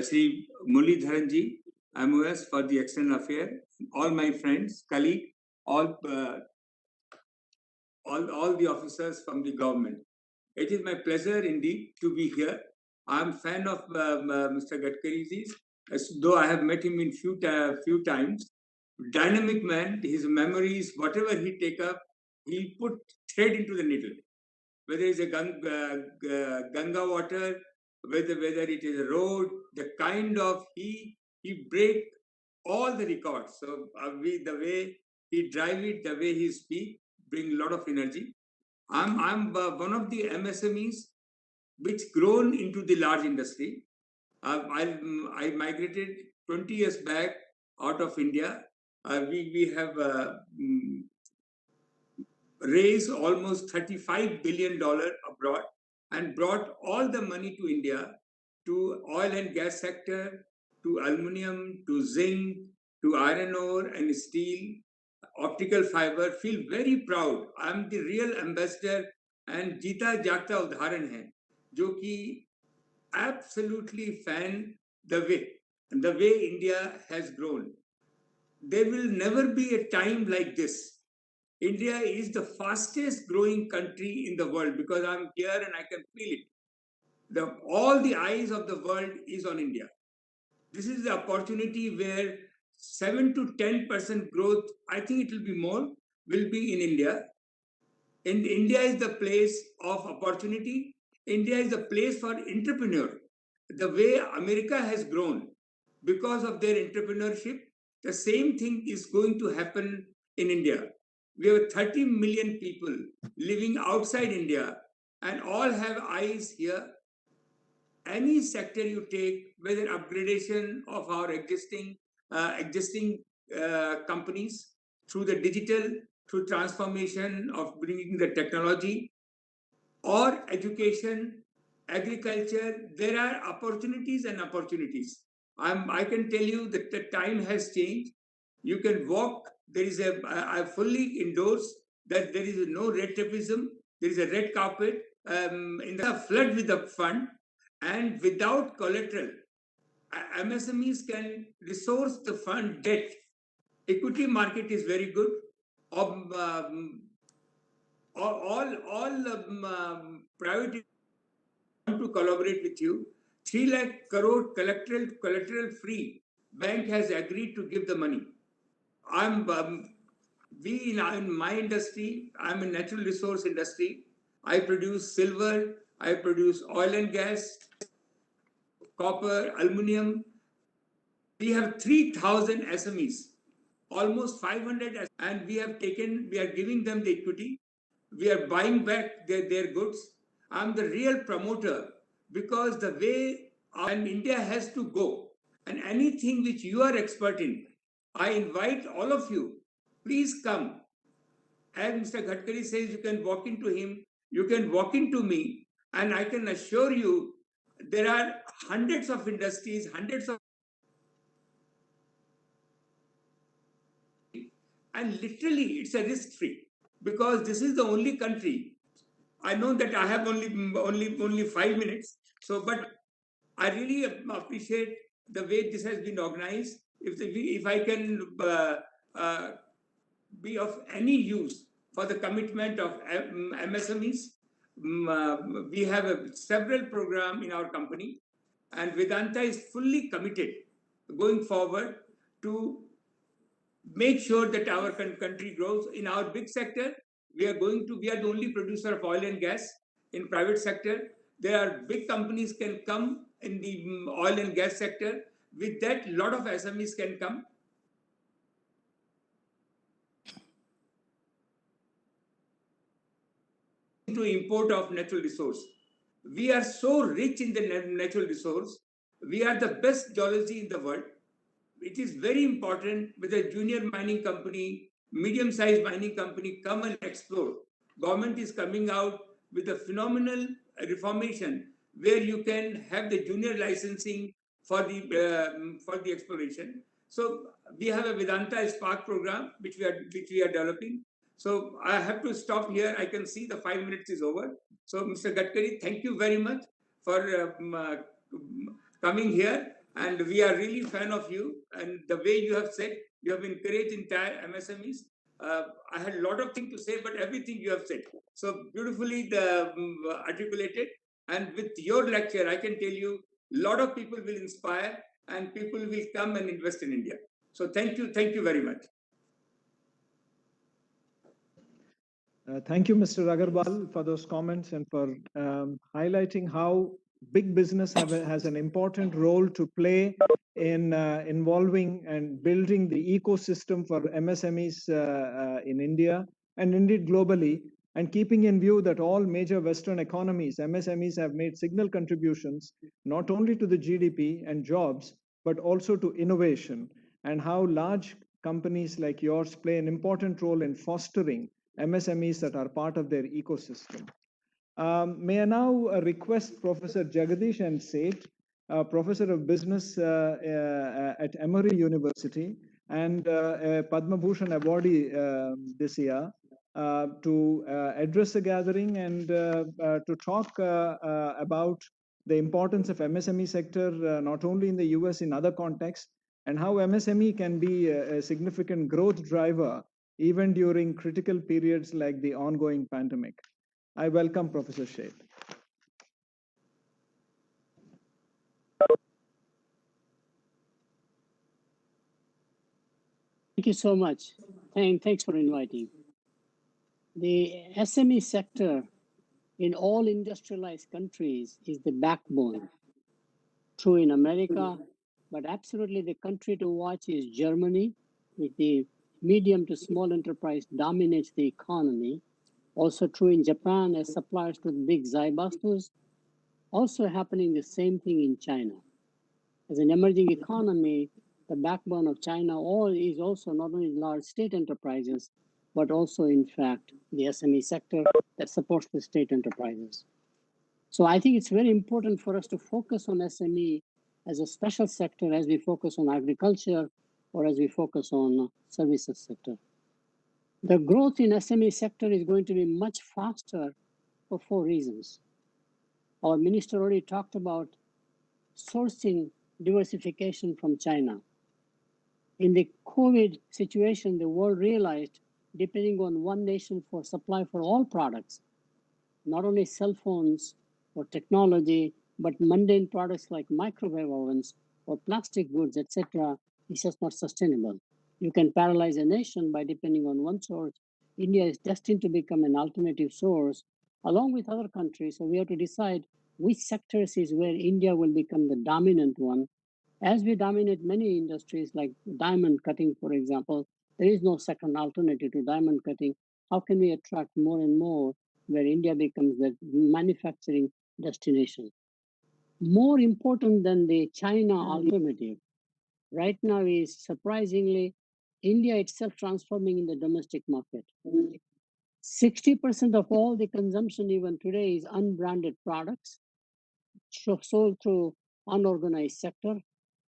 S4: Shri Muralidharan ji, MOS for the External Affairs. All my friends, colleagues, all the officers from the government. It is my pleasure indeed to be here. I am fan of Mr. Gadkari ji, though I have met him in few times. Dynamic man, his memories, whatever he take up, he put thread into the needle. Whether it's a Ganga water, whether it is a road, the kind of he break all the records. So the way he drive it, the way he speak, bring a lot of energy. I'm one of the MSMEs which grown into the large industry. I migrated 20 years back out of India. We have raised almost $35 billion abroad and brought all the money to India, to oil and gas sector, to aluminum, to zinc, to iron ore and steel, optical fiber. Feel very proud. I'm the real ambassador and जीता जागता उदाहरण है जो कि absolutely fan the way India has grown. There will never be a time like this. India is the fastest growing country in the world, because I'm here and I can feel it. All the eyes of the world is on India. This is the opportunity where 7 to 10% growth, I think it will be more, will be in India. And India is the place of opportunity. India is the place for entrepreneur. The way America has grown because of their entrepreneurship, the same thing is going to happen in India. We have 30 million people living outside India and all have eyes here. Any sector you take, whether upgradation of our existing companies through the digital, through transformation of bringing the technology, or education, agriculture, there are opportunities and opportunities. I can tell you that the time has changed. You can walk. I fully endorse that there is no red tapeism. There is a red carpet in the flood with the fund, and without collateral, MSMEs can resource the fund debt. Equity market is very good. private want to collaborate with you. 3 lakh crore collateral free bank has agreed to give the money. In my industry, I'm a natural resource industry. I produce silver, I produce oil and gas, copper, aluminum. We have 3,000 SMEs, almost 500, and we are giving them the equity. We are buying back their goods. I'm the real promoter because the way and India has to go, and anything which you are expert in, I invite all of you, please come. As Mr. Gadkari says, you can walk into him, you can walk into me, and I can assure you there are hundreds of industries, hundreds of, and literally it's a risk free because this is the only country. I know that I have only 5 minutes, so but I really appreciate the way this has been organized. If I can uh, be of any use for the commitment of MSMEs, we have several programs in our company, and Vedanta is fully committed going forward to make sure that our country grows. In our big sector, we are the only producer of oil and gas in private sector. There are big companies can come in the oil and gas sector. With that, lot of SMEs can come. To import of natural resource. We are so rich in the natural resource. We are the best geology in the world. It is very important with a junior mining company, medium-sized mining company come and explore. Government is coming out with a phenomenal reformation where you can have the junior licensing for the exploration. So we have a Vedanta Spark program which we are developing. So I have to stop here. I can see the 5 minutes is over. So Mr. Gadkari, thank you very much for coming here. And we are really fan of you. And the way you have said, you have encouraged entire MSMEs. I had a lot of things to say, but everything you have said. So beautifully articulated. And with your lecture, I can tell you, a lot of people will inspire and people will come and invest in India. So thank you very much.
S1: Thank you, Mr. Agarwal, for those comments and for highlighting how big business has an important role to play in involving and building the ecosystem for MSMEs in India and indeed globally, and keeping in view that all major Western economies, MSMEs have made signal contributions not only to the GDP and jobs, but also to innovation, and how large companies like yours play an important role in fostering MSMEs that are part of their ecosystem. May I now request Professor Jagadish N. Seth, Professor of Business at Emory University and a Padma Bhushan awardee this year, to address the gathering and to talk about the importance of MSME sector, not only in the US, in other contexts, and how MSME can be a significant growth driver even during critical periods like the ongoing pandemic. I welcome Professor Seth.
S5: Thank you so much. Thanks for inviting. The SME sector in all industrialized countries is the backbone. True in America, but absolutely the country to watch is Germany, with the medium to small enterprise dominates the economy. Also true in Japan as suppliers to the big Zaibastos. Also happening the same thing in China. As an emerging economy, the backbone of China is also not only large state enterprises, but also in fact, the SME sector that supports the state enterprises. So I think it's very important for us to focus on SME as a special sector as we focus on agriculture or as we focus on services sector. The growth in SME sector is going to be much faster for 4 reasons. Our minister already talked about sourcing diversification from China. In the COVID situation, the world realized depending on one nation for supply for all products, not only cell phones or technology, but mundane products like microwave ovens or plastic goods, etc., is just not sustainable. You can paralyze a nation by depending on one source. India is destined to become an alternative source along with other countries. So we have to decide which sectors is where India will become the dominant one. As we dominate many industries like diamond cutting, for example, there is no second alternative to diamond cutting. How can we attract more and more where India becomes the manufacturing destination? More important than the China alternative right now is surprisingly India itself transforming in the domestic market. 60% of all the consumption even today is unbranded products sold through unorganized sector.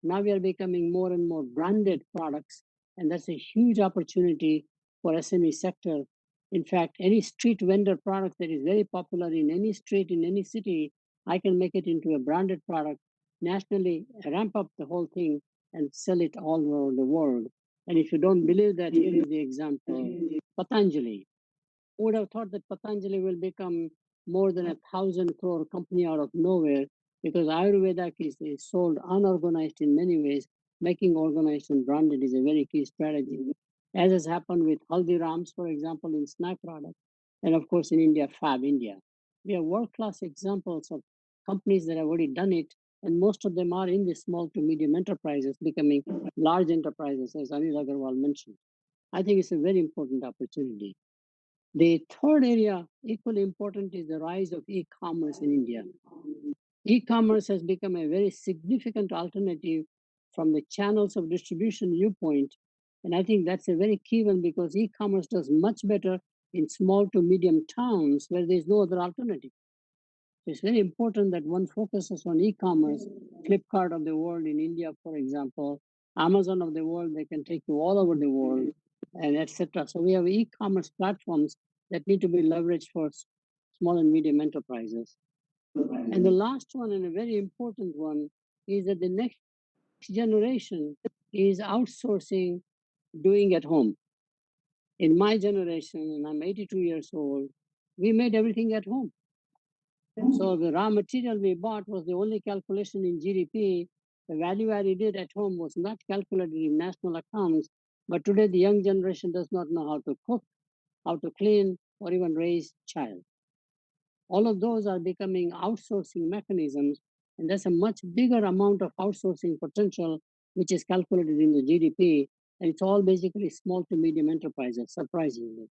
S5: Now we are becoming more and more branded products, and that's a huge opportunity for SME sector. In fact, any street vendor product that is very popular in any street in any city, I can make it into a branded product nationally, ramp up the whole thing, and sell it all over the world. And if you don't believe that, here is the example: Patanjali. Who would have thought that Patanjali will become more than 1,000 crore company out of nowhere, because Ayurveda is sold unorganized in many ways. Making organized and branded is a very key strategy, as has happened with Haldirams, for example, in snack products, and of course in India, Fab India. We have world-class examples of companies that have already done it, and most of them are in the small to medium enterprises becoming large enterprises, as Anil Agarwal mentioned. I think it's a very important opportunity. The third area, equally important, is the rise of e-commerce in India. E-commerce has become a very significant alternative from the channels of distribution viewpoint. And I think that's a very key one, because e-commerce does much better in small to medium towns where there's no other alternative. So it's very important that one focuses on e-commerce. Flipkart of the world in India, for example, Amazon of the world, they can take you all over the world, and etc. So we have e-commerce platforms that need to be leveraged for small and medium enterprises. And the last one, and a very important one, is that the next generation is outsourcing, doing at home. In my generation, and I'm 82 years old, we made everything at home. So the raw material we bought was the only calculation in GDP. The value added at home was not calculated in national accounts. But today the young generation does not know how to cook, how to clean, or even raise child. All of those are becoming outsourcing mechanisms, and there's a much bigger amount of outsourcing potential which is calculated in the GDP, and it's all basically small to medium enterprises, surprisingly.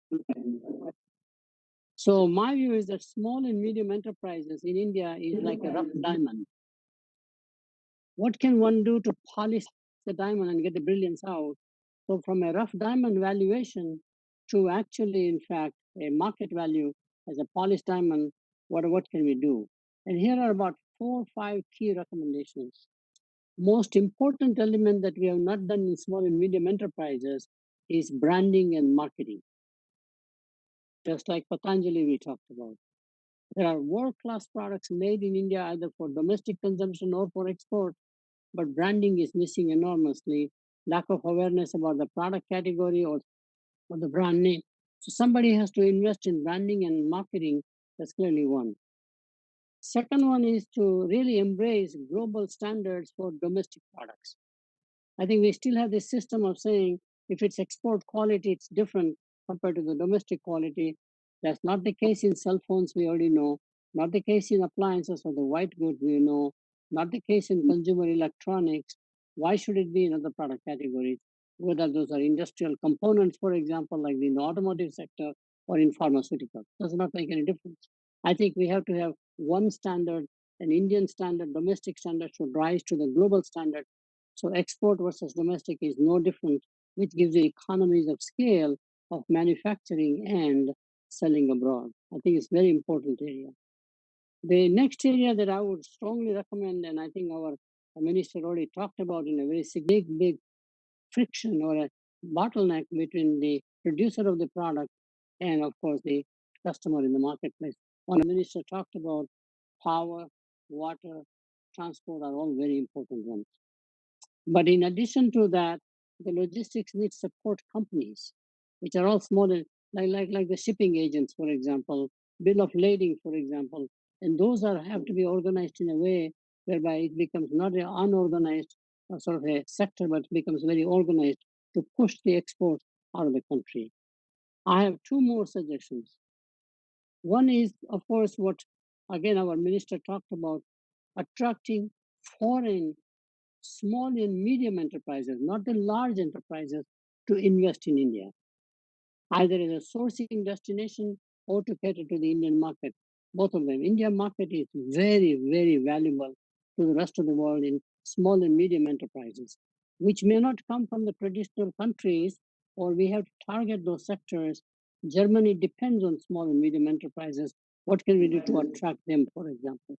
S5: So my view is that small and medium enterprises in India is like a rough diamond. What can one do to polish the diamond and get the brilliance out? So from a rough diamond valuation to actually, in fact, a market value as a polished diamond, what can we do? And here are about 4 or 5 key recommendations. Most important element that we have not done in small and medium enterprises is branding and marketing. Just like Patanjali we talked about. There are world-class products made in India either for domestic consumption or for export, but branding is missing enormously. Lack of awareness about the product category or the brand name. So somebody has to invest in branding and marketing. That's clearly one. Second one is to really embrace global standards for domestic products. I think we still have this system of saying if it's export quality, it's different compared to the domestic quality. That's not the case in cell phones, we already know. Not the case in appliances or the white goods, we know. Not the case in consumer electronics. Why should it be in other product categories? Whether those are industrial components, for example, like in the automotive sector or in pharmaceuticals. Does not make any difference. I think we have to have one standard, an Indian standard, domestic standard should rise to the global standard. So export versus domestic is no different, which gives you economies of scale of manufacturing and selling abroad. I think it's very important area. The next area that I would strongly recommend, and I think our minister already talked about in a very big friction or a bottleneck between the producer of the product and of course the customer in the marketplace. One minister talked about power, water, transport are all very important ones. But in addition to that, the logistics needs support companies. which are all small, like the shipping agents, for example, bill of lading, for example, and those have to be organized in a way whereby it becomes not an unorganized sort of a sector, but becomes very organized to push the exports out of the country. I have two more suggestions. One is, of course, what again our minister talked about, attracting foreign small and medium enterprises, not the large enterprises, to invest in India, either as a sourcing destination or to cater to the Indian market. Both of them. India market is very, very valuable to the rest of the world in small and medium enterprises, which may not come from the traditional countries, or we have to target those sectors. Germany depends on small and medium enterprises. What can we do to attract them, for example?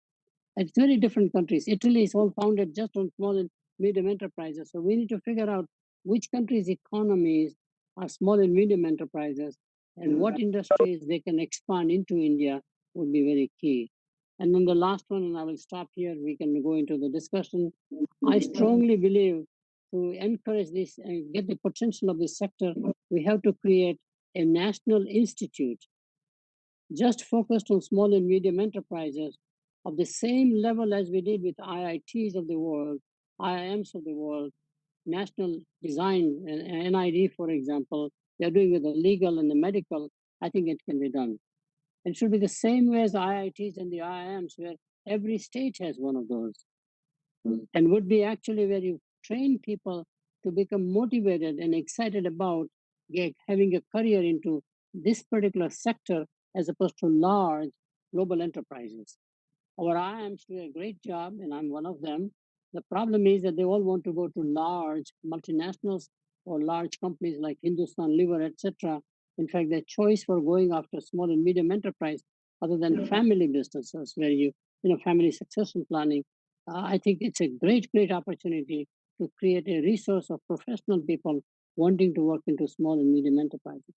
S5: It's very different countries. Italy is all founded just on small and medium enterprises. So we need to figure out which countries' economies are small and medium enterprises and what industries they can expand into India would be very key. And then the last one, and I will stop here, we can go into the discussion. I strongly believe to encourage this and get the potential of this sector, we have to create a national institute just focused on small and medium enterprises of the same level as we did with IITs of the world, IIMs of the world, national design, NID, for example, they're doing with the legal and the medical. I think it can be done. It should be the same way as the IITs and the IIMs, where every state has one of those, and would be actually where you train people to become motivated and excited about having a career into this particular sector as opposed to large global enterprises. Our IIMs do a great job, and I'm one of them. The problem is that they all want to go to large multinationals or large companies like Hindustan Liver, etc. In fact, their choice for going after small and medium enterprise, other than family businesses, where family succession planning, I think it's a great opportunity to create a resource of professional people wanting to work into small and medium enterprises.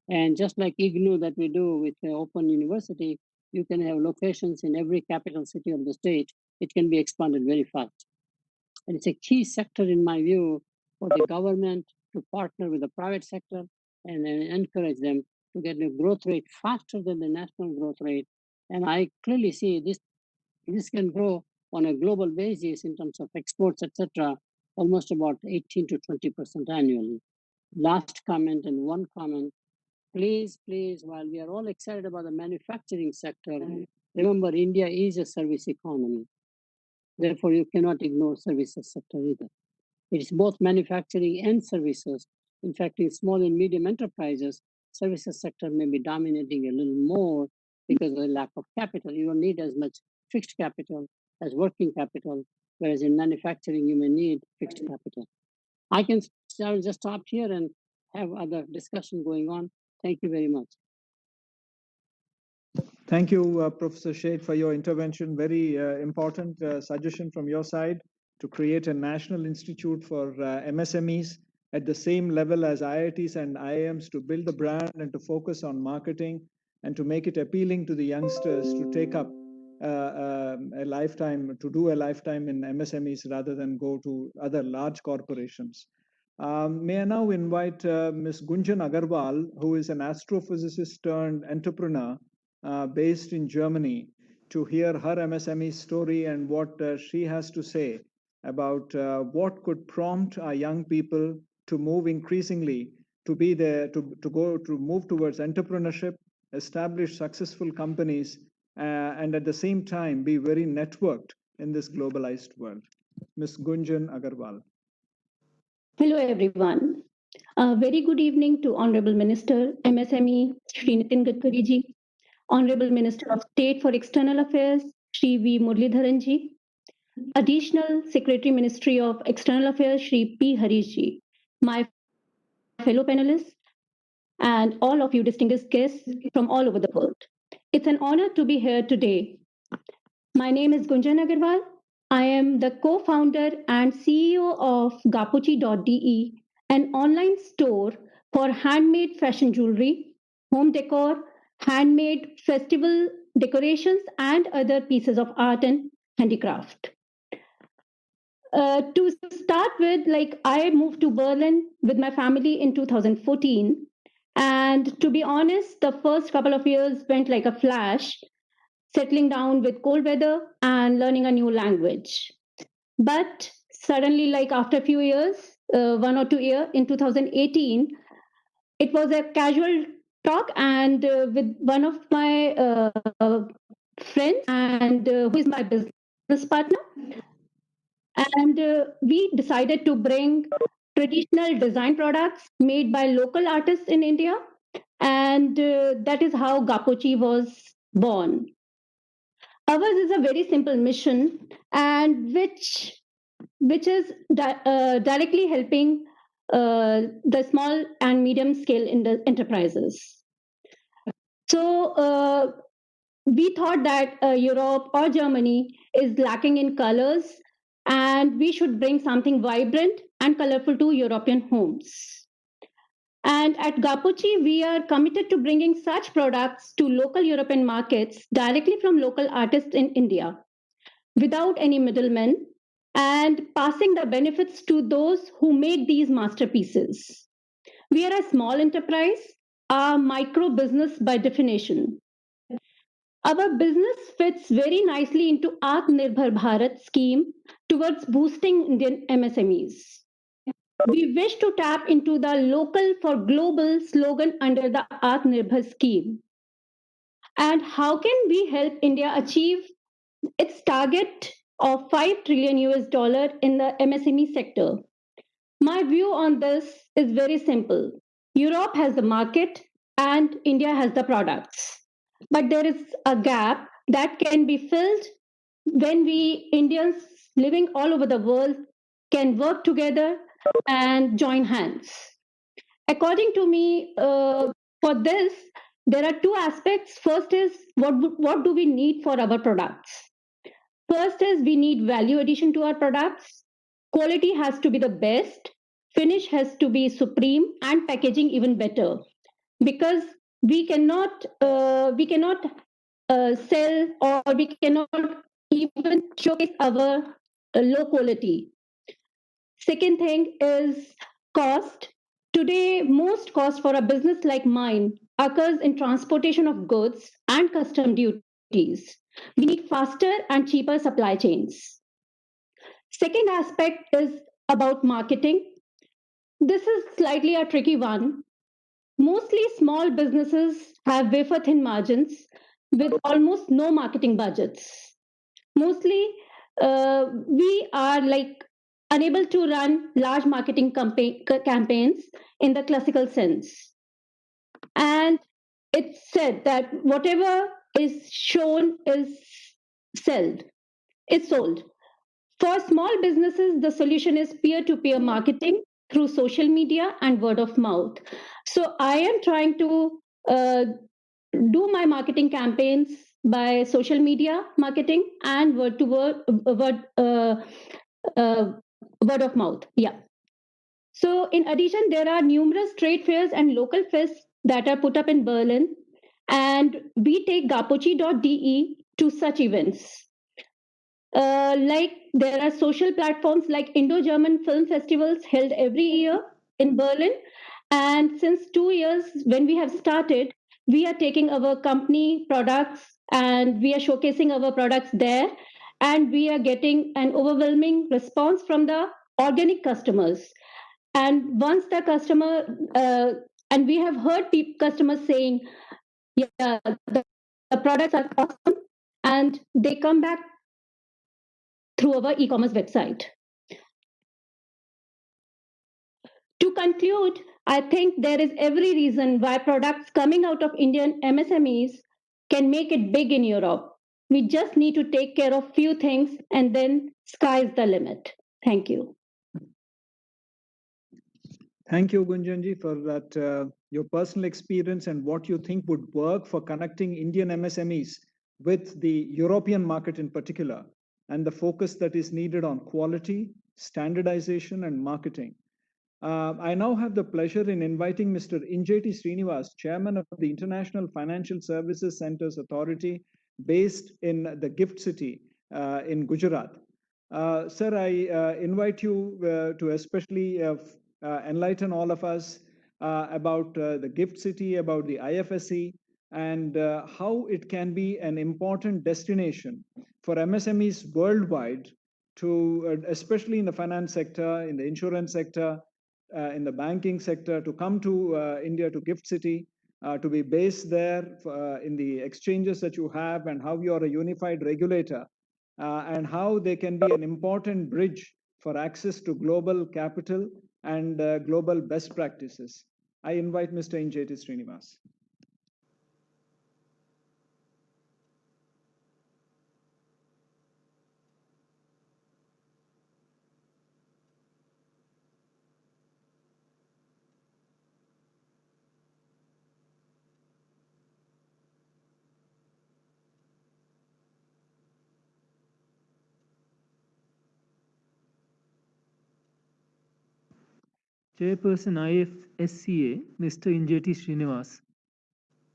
S5: And just like IGNU that we do with the Open University, you can have locations in every capital city of the state. It can be expanded very fast. And it's a key sector, in my view, for the government to partner with the private sector and encourage them to get a growth rate faster than the national growth rate. And I clearly see this can grow on a global basis in terms of exports, etc., almost about 18 to 20% annually. Last comment and one comment. Please, while we are all excited about the manufacturing sector, remember India is a service economy. Therefore, you cannot ignore services sector either. It is both manufacturing and services. In fact, in small and medium enterprises, services sector may be dominating a little more because of the lack of capital. You don't need as much fixed capital as working capital, whereas in manufacturing, you may need fixed capital. I will just stop here and have other discussion going on. Thank you very much.
S1: Thank you, Professor Sheth, for your intervention. Very important suggestion from your side to create a national institute for MSMEs at the same level as IITs and IIMs to build the brand and to focus on marketing and to make it appealing to the youngsters to take up a lifetime in MSMEs rather than go to other large corporations. May I now invite Ms. Gunjan Agarwal, who is an astrophysicist turned entrepreneur based in Germany, to hear her MSME story and what she has to say about what could prompt our young people to move increasingly to be there, to move towards entrepreneurship, establish successful companies, and at the same time be very networked in this globalized world. Ms. Gunjan Agarwal.
S6: Hello, everyone. Very good evening to Honorable Minister, MSME, Shri Nitin Gadkari ji, Honorable Minister of State for External Affairs, Shri V. Muralidharan ji, Additional Secretary Ministry of External Affairs, Shri P. Harish ji, my fellow panelists, and all of you distinguished guests from all over the world. It's an honor to be here today. My name is Gunjan Agarwal. I am the co-founder and CEO of Gapuchi.de, an online store for handmade fashion jewelry, home decor, handmade festival decorations, and other pieces of art and handicraft. To start with, I moved to Berlin with my family in 2014. And to be honest, the first couple of years went like a flash, settling down with cold weather and learning a new language. But suddenly, like after a few years, 1 or 2 years, in 2018, it was a casual talk, and with one of my friends, and who is my business partner, and we decided to bring traditional design products made by local artists in India, and that is how Gapochi was born. Ours is a very simple mission, and which is directly helping the small and medium scale in the enterprises. So we thought that Europe or Germany is lacking in colors, and we should bring something vibrant and colorful to European homes. And at Gapuchi, we are committed to bringing such products to local European markets directly from local artists in India, without any middlemen, and passing the benefits to those who make these masterpieces. We are a small enterprise, a micro business by definition. Our business fits very nicely into Nirbhar Bharat scheme towards boosting Indian MSMEs. We wish to tap into the local for global slogan under the Atma scheme. And how can we help India achieve its target of 5 trillion US dollar in the MSME sector? My view on this is very simple. Europe has the market and India has the products. But there is a gap that can be filled when we Indians living all over the world can work together and join hands. According to me, for this, there are two aspects. First is what do we need for our products? First is we need value addition to our products. Quality has to be the best, finish has to be supreme, and packaging even better. Because we cannot sell, or we cannot even showcase our low quality. Second thing is cost. Today, most cost for a business like mine occurs in transportation of goods and custom duties. We need faster and cheaper supply chains. Second aspect is about marketing. This is slightly a tricky one. Mostly small businesses have wafer thin margins with almost no marketing budgets. Mostly, we are like unable to run large marketing campaigns in the classical sense. And it's said that whatever is shown is sold. Is sold. For small businesses, the solution is peer-to-peer marketing through social media and word of mouth. So I am trying to do my marketing campaigns by social media marketing and word of mouth. Yeah. So in addition, there are numerous trade fairs and local fests that are put up in Berlin, and we take gapochi.de to such events. Like there are social platforms like Indo-German film festivals held every year in Berlin. And since 2 years, when we have started, we are taking our company products and we are showcasing our products there. And we are getting an overwhelming response from the organic customers. And once the customer, and we have heard customers saying, yeah, the products are awesome, and they come back through our e-commerce website. To conclude, I think there is every reason why products coming out of Indian MSMEs can make it big in Europe. We just need to take care of few things, and then sky's the limit. Thank you.
S1: Thank you, Gunjanji, for that, your personal experience and what you think would work for connecting Indian MSMEs with the European market in particular, and the focus that is needed on quality, standardization, and marketing. I now have the pleasure in inviting Mr. Injeti Srinivas, Chairman of the International Financial Services Centers Authority, based in the Gift City in Gujarat. Sir, I invite you to especially enlighten all of us about the gift city, about the IFSC, and how it can be an important destination for MSMEs worldwide to, especially in the finance sector, in the insurance sector, in the banking sector, to come to India, to Gift City, to be based there in the exchanges that you have, and how you are a unified regulator, and how they can be an important bridge for access to global capital and global best practices. I invite Mr. Injeti Srinivas.
S7: Chairperson IFSCA, Mr. Injeti Srinivas,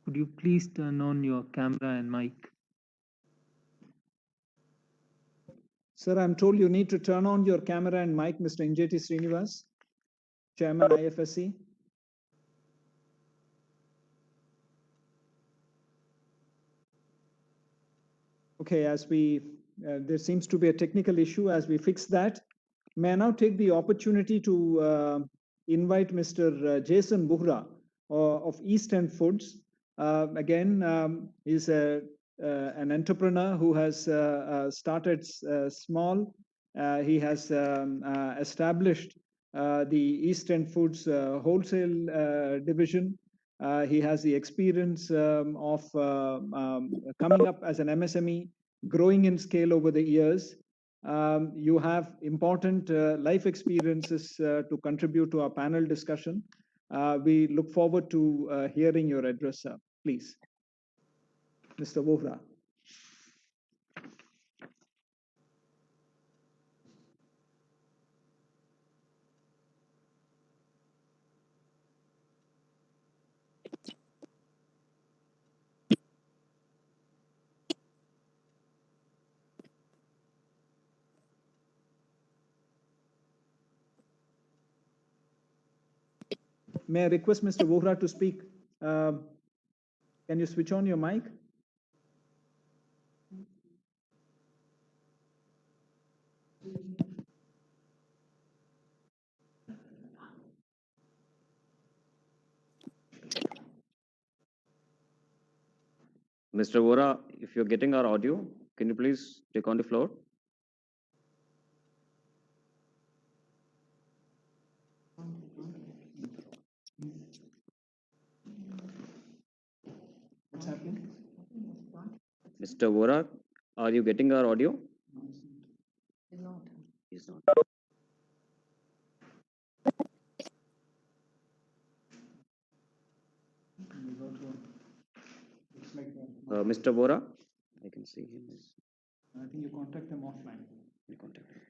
S7: could you please turn on your camera and mic?
S1: Sir, I'm told you need to turn on your camera and mic, Mr. Injeti Srinivas, Chairman IFSC. Okay, as we, there seems to be a technical issue. As we fix that, may I now take the opportunity to invite Mr. Jason Buhra of East End Foods. Again, he's an entrepreneur who has started small. He has established the East End Foods wholesale division. He has the experience of coming up as an MSME, growing in scale over the years. You have important life experiences to contribute to our panel discussion. We look forward to hearing your address, sir. Please, Mr. Vohra. May I request Mr. Vohra to speak? Can you switch on your mic?
S8: Mr. Vora, if you're getting our audio, can you please take on the floor?
S1: What's happening?
S8: Mr. Vora, are you getting our audio? He's not. Mr. Vora, I can see him.
S1: I think you contact them offline.
S8: You contact him.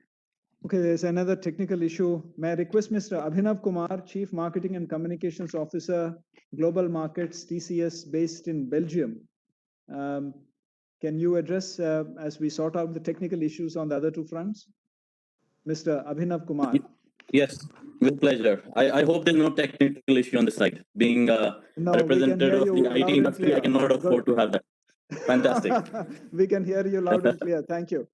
S1: Okay, there's another technical issue. May I request Mr. Abhinav Kumar, Chief Marketing and Communications Officer, Global Markets, TCS, based in Belgium. Can you address, as we sort out the technical issues on the other two fronts? Mr. Abhinav Kumar.
S9: Yes, with pleasure. I hope there's no technical issue on the side. Being a representative of the IT industry, I cannot afford to have that. Fantastic.
S1: We can hear you loud and clear. Thank you.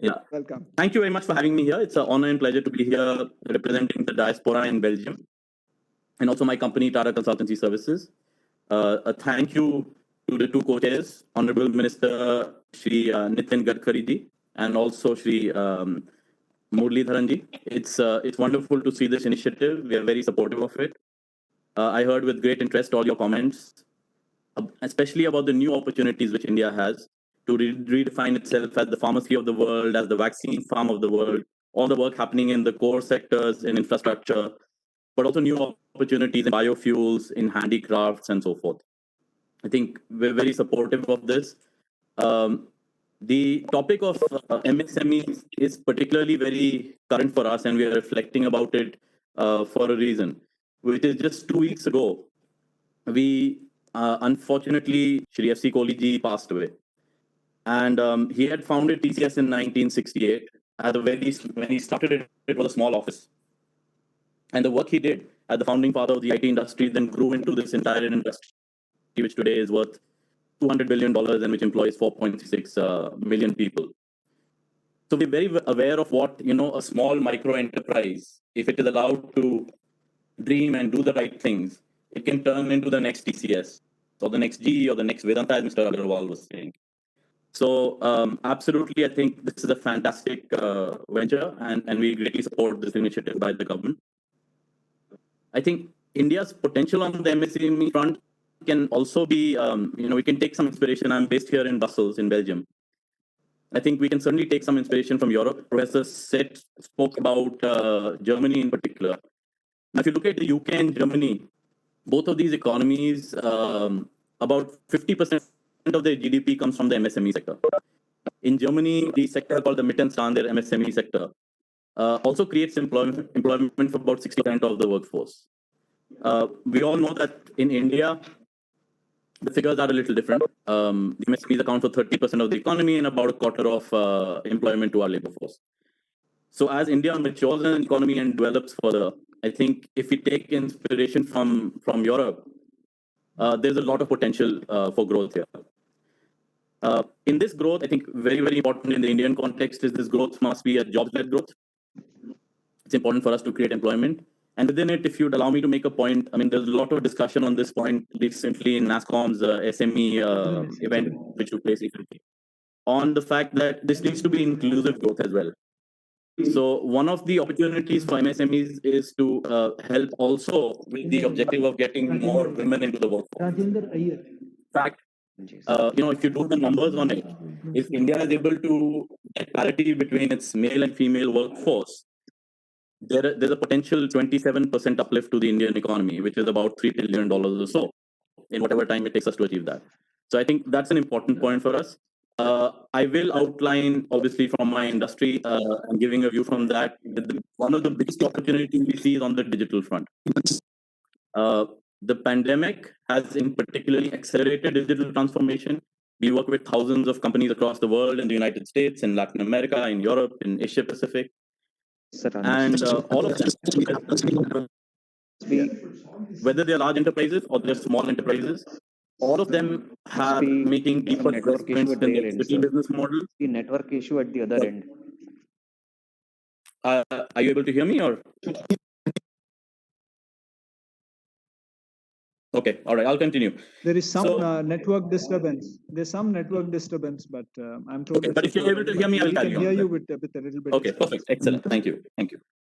S9: Yeah.
S1: Welcome.
S9: Thank you very much for having me here. It's an honor and pleasure to be here representing the Diaspora in Belgium and also my company, Tata Consultancy Services. A thank you to the two co-chairs, Honorable Minister Shri Nitin Gadkari ji and also Shri Muralidharan ji. It's wonderful to see this initiative. We are very supportive of it. I heard with great interest all your comments, especially about the new opportunities which India has to redefine itself as the pharmacy of the world, as the vaccine farm of the world, all the work happening in the core sectors, in infrastructure, but also new opportunities in biofuels, in handicrafts, and so forth. I think we're very supportive of this. The topic of MSMEs is particularly very current for us, and we are reflecting about it for a reason, which is just 2 weeks ago, we unfortunately, Shri F.C. Kohli ji passed away. And he had founded TCS in 1968. When he started it, it was a small office. And the work he did at the founding father of the IT industry, then grew into this entire industry, which today is worth $200 billion and which employs 4.6 million people. So we're very aware of what, a small micro enterprise, if it is allowed to dream and do the right things, it can turn into the next TCS or the next GE or the next Vedanta, as Mr. Agarwal was saying. So absolutely, I think this is a fantastic venture, and we greatly support this initiative by the government. I think India's potential on the MSME front can also be, we can take some inspiration. I'm based here in Brussels, in Belgium. I think we can certainly take some inspiration from Europe. Professor Seth spoke about Germany in particular. Now, if you look at the UK and Germany, both of these economies, about 50% of their GDP comes from the MSME sector. In Germany, the sector called the Mittelstand, their MSME sector, also creates employment for about 60% of the workforce. We all know that in India, the figures are a little different. The MSMEs account for 30% of the economy and about a quarter of employment to our labor force. So as India matures as an economy and develops further, I think if we take inspiration from Europe, there's a lot of potential for growth here. In this growth, I think very, very important in the Indian context is this growth must be a jobs-led growth. It's important for us to create employment. And within it, if you'd allow me to make a point, I mean, there's a lot of discussion on this point recently in NASSCOM's SME event, which took place recently, on the fact that this needs to be inclusive growth as well. So one of the opportunities for MSMEs is to help also with the objective of getting more women into the workforce. In fact, if you do the numbers on it, if India is able to get parity between its male and female workforce, there's a potential 27% uplift to the Indian economy, which is about $3 trillion or so in whatever time it takes us to achieve that. So I think that's an important point for us. I will outline, obviously, from my industry and giving a view from that. One of the biggest opportunities we see is on the digital front. The pandemic has in particularly accelerated digital transformation. We work with thousands of companies across the world, in the United States, in Latin America, in Europe, in Asia Pacific. And all of them, whether they're large enterprises or they're small enterprises, all of them are making deeper investments in their digital business model.
S8: The network issue at the other end.
S9: Are you able to hear me or? Okay, all right, I'll continue.
S1: There is some network disturbance. There's some network disturbance, but I'm told.
S9: Okay, but if you're able to hear me, I'll carry on.
S1: I can hear you with a little bit.
S9: Okay, perfect, excellent. Thank you.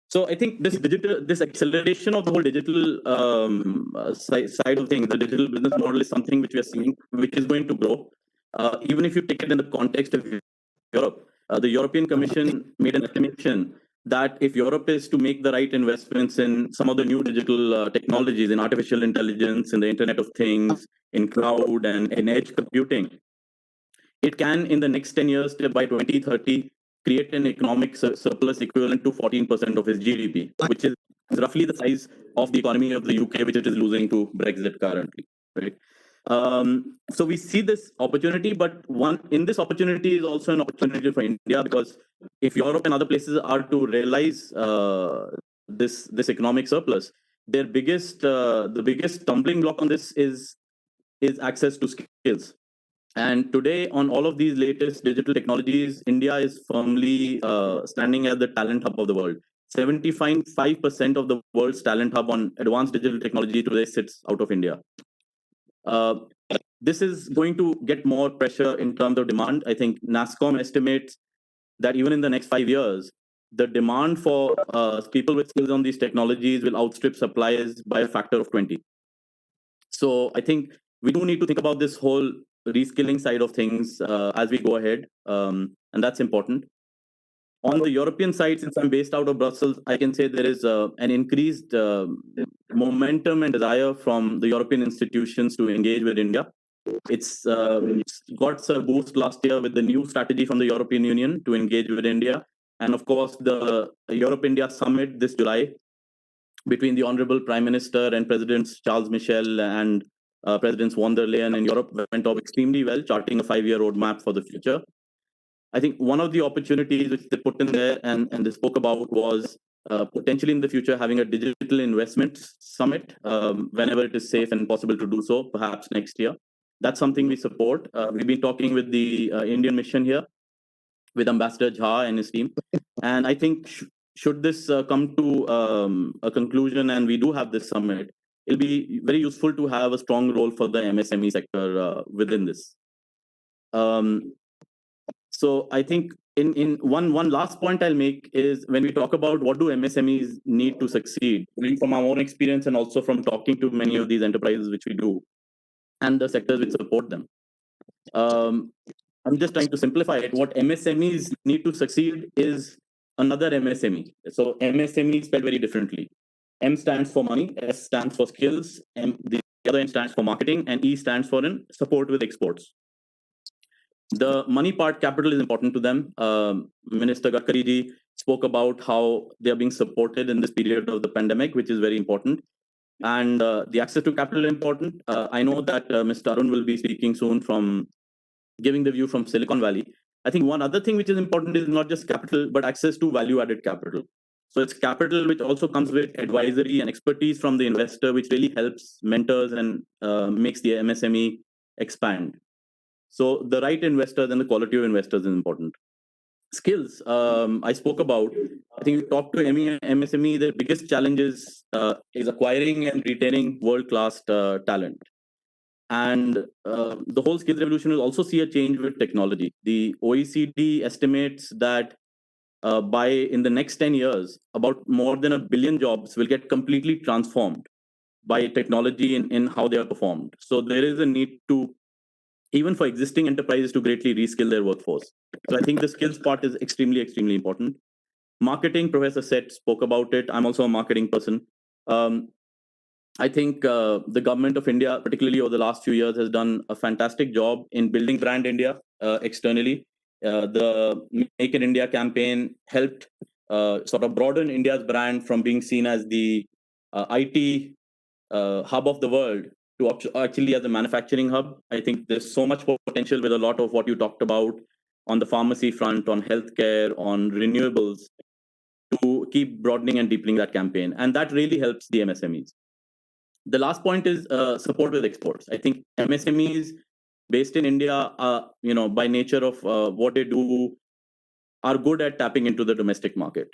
S9: So I think this acceleration of the whole digital side of things, the digital business model is something which we are seeing, which is going to grow. Even if you take it in the context of Europe, the European Commission made an estimation that if Europe is to make the right investments in some of the new digital technologies, in artificial intelligence, in the Internet of Things, in cloud and in edge computing, it can, in the next 10 years, by 2030, create an economic surplus equivalent to 14% of its GDP, which is roughly the size of the economy of the UK, which it is losing to Brexit currently, right? So we see this opportunity, but in this opportunity is also an opportunity for India, because if Europe and other places are to realize this economic surplus, the biggest stumbling block on this is access to skills. And today, on all of these latest digital technologies, India is firmly standing as the talent hub of the world. 75% of the world's talent hub on advanced digital technology today sits out of India. This is going to get more pressure in terms of demand. I think NASSCOM estimates that even in the next 5 years, the demand for people with skills on these technologies will outstrip supplies by a factor of 20. So I think we do need to think about this whole reskilling side of things as we go ahead, and that's important. On the European side, since I'm based out of Brussels, I can say there is an increased momentum and desire from the European institutions to engage with India. It's got a boost last year with the new strategy from the European Union to engage with India. And of course, the Europe-India Summit this July between the Honorable Prime Minister and Presidents Charles Michel and Presidents von der Leyen in Europe went off extremely well, charting a 5-year roadmap for the future. I think one of the opportunities which they put in there and they spoke about was potentially in the future having a digital investment summit whenever it is safe and possible to do so, perhaps next year. That's something we support. We've been talking with the Indian mission here, with Ambassador Jha and his team. And I think should this come to a conclusion and we do have this summit, it'll be very useful to have a strong role for the MSME sector within this. So I think in one last point I'll make is when we talk about what do MSMEs need to succeed, from our own experience and also from talking to many of these enterprises which we do, and the sectors which support them. I'm just trying to simplify it. What MSMEs need to succeed is another MSME. So MSME is spelled very differently. M stands for money, S stands for skills, the other M stands for marketing, and E stands for in support with exports. The money part, capital, is important to them. Minister Gadkari ji spoke about how they are being supported in this period of the pandemic, which is very important. And the access to capital is important. I know that Mr. Arun will be speaking soon from giving the view from Silicon Valley. I think one other thing which is important is not just capital, but access to value-added capital. So it's capital which also comes with advisory and expertise from the investor, which really helps, mentors, and makes the MSME expand. So the right investors and the quality of investors is important. Skills, I spoke about. I think we talked to MSME, the biggest challenge is acquiring and retaining world-class talent. And the whole skills revolution will also see a change with technology. The OECD estimates that in the next 10 years, about more than 1 billion jobs will get completely transformed by technology in how they are performed. So there is a need to, even for existing enterprises, to greatly reskill their workforce. So I think the skills part is extremely, extremely important. Marketing, Professor Seth spoke about it. I'm also a marketing person. I think the government of India, particularly over the last few years, has done a fantastic job in building brand India externally. The Make in India campaign helped sort of broaden India's brand from being seen as the IT hub of the world to actually as a manufacturing hub. I think there's so much potential with a lot of what you talked about on the pharmacy front, on healthcare, on renewables, to keep broadening and deepening that campaign. And that really helps the MSMEs. The last point is support with exports. I think MSMEs based in India, by nature of what they do, are good at tapping into the domestic market.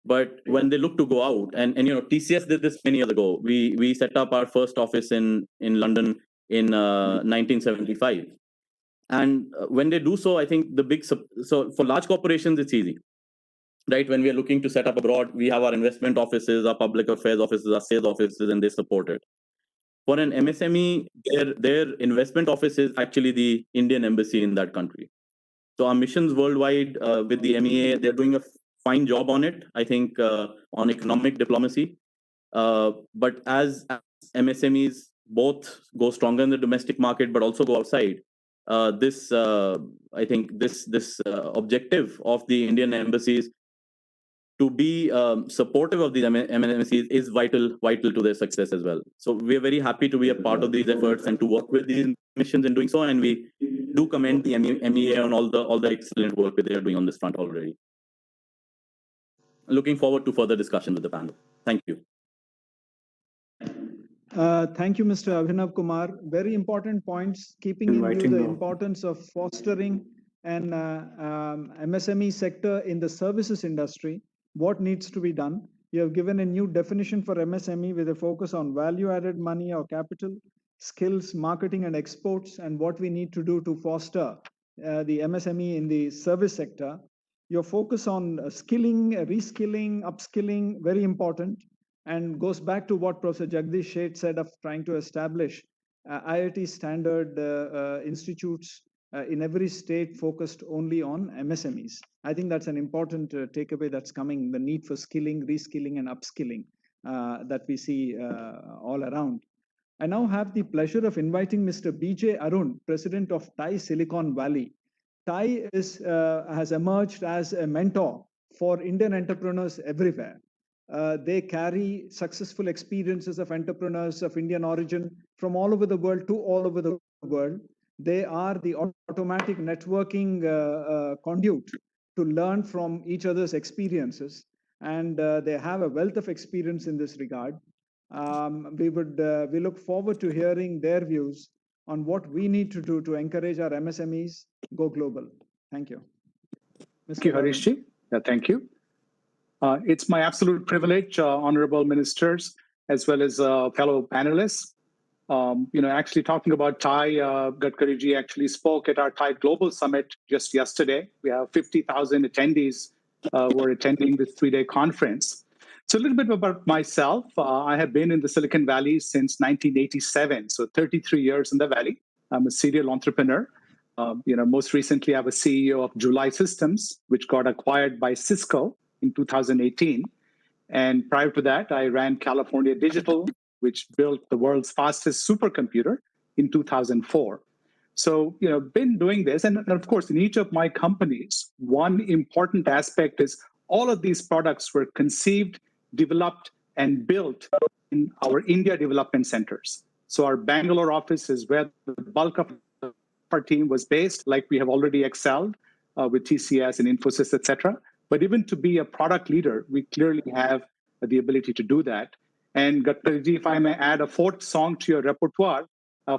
S9: But when they look to go out, and TCS did this many years ago. We set up our first office in London in 1975. And when they do so, I think so for large corporations, it's easy. Right, when we are looking to set up abroad, we have our investment offices, our public affairs offices, our sales offices, and they support it. For an MSME, their investment office is actually the Indian embassy in that country. So our missions worldwide with the MEA, they're doing a fine job on it, I think, on economic diplomacy. But as MSMEs both go stronger in the domestic market, but also go outside, I think this objective of the Indian embassies to be supportive of these MSMEs is vital to their success as well. So we are very happy to be a part of these efforts and to work with these missions in doing so. And we do commend the MEA on all the excellent work that they are doing on this front already. Looking forward to further discussion with the panel. Thank you.
S1: Thank you, Mr. Abhinav Kumar. Very important points, keeping in view the importance of fostering an MSME sector in the services industry. What needs to be done? You have given a new definition for MSME with a focus on value-added money or capital, skills, marketing, and exports, and what we need to do to foster the MSME in the service sector. Your focus on skilling, reskilling, upskilling, very important, and goes back to what Professor Jagdish Sheth said of trying to establish IIT standard institutes in every state focused only on MSMEs. I think that's an important takeaway that's coming, the need for skilling, reskilling, and upskilling that we see all around. I now have the pleasure of inviting Mr. B.J. Arun, President of TiE Silicon Valley. TiE has emerged as a mentor for Indian entrepreneurs everywhere. They carry successful experiences of entrepreneurs of Indian origin from all over the world to all over the world. They are the automatic networking conduit to learn from each other's experiences. and they have a wealth of experience in this regard. We look forward to hearing their views on what we need to do to encourage our MSMEs go global. Thank you.
S10: Thank you, Harishji. Thank you. It's my absolute privilege, honorable ministers, as well as fellow panelists. Actually talking about Thai, Gadkari ji actually spoke at our Thai Global Summit just yesterday. We have 50,000 attendees who are attending this 3-day conference. So a little bit about myself. I have been in the Silicon Valley since 1987, so 33 years in the Valley. I'm a serial entrepreneur. Most recently, I was CEO of July Systems, which got acquired by Cisco in 2018. And prior to that, I ran California Digital, which built the world's fastest supercomputer in 2004. So, been doing this. And of course, in each of my companies, one important aspect is all of these products were conceived, developed, and built in our India development centers. So our Bangalore office is where the bulk of our team was based, like we have already excelled with TCS and Infosys, et cetera. But even to be a product leader, we clearly have the ability to do that. And Gadkariji, if I may add a fourth song to your repertoire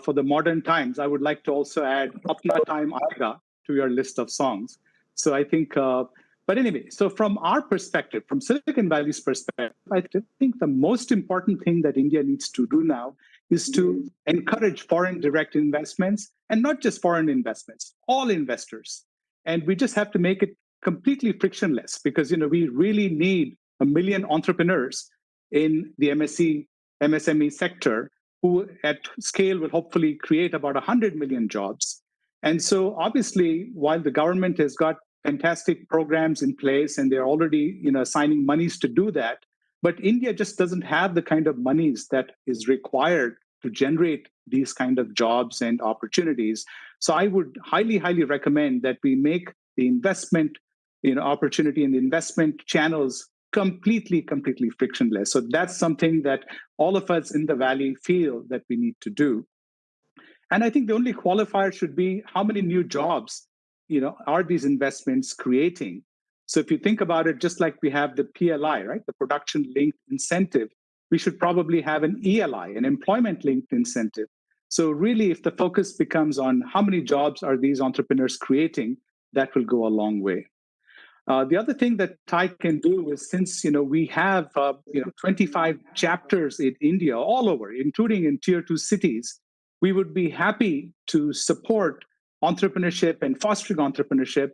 S10: for the modern times, I would like to also add Apna Time Aayega to your list of songs. So I think, but anyway, so from our perspective, from Silicon Valley's perspective, I think the most important thing that India needs to do now is to encourage foreign direct investments, and not just foreign investments, all investors. And we just have to make it completely frictionless, because we really need 1 million entrepreneurs in the MSME sector who at scale will hopefully create about 100 million jobs. And so obviously, while the government has got fantastic programs in place and they're already assigning monies to do that, but India just doesn't have the kind of monies that is required to generate these kind of jobs and opportunities. So I would highly, highly recommend that we make the investment opportunity and the investment channels completely frictionless. So that's something that all of us in the Valley feel that we need to do. And I think the only qualifier should be how many new jobs, are these investments creating? So if you think about it, just like we have the PLI, right, the production linked incentive, we should probably have an ELI, an employment linked incentive. So really, if the focus becomes on how many jobs are these entrepreneurs creating, that will go a long way. The other thing that Thai can do is, since we have 25 chapters in India all over, including in tier 2 cities, we would be happy to support entrepreneurship and fostering entrepreneurship.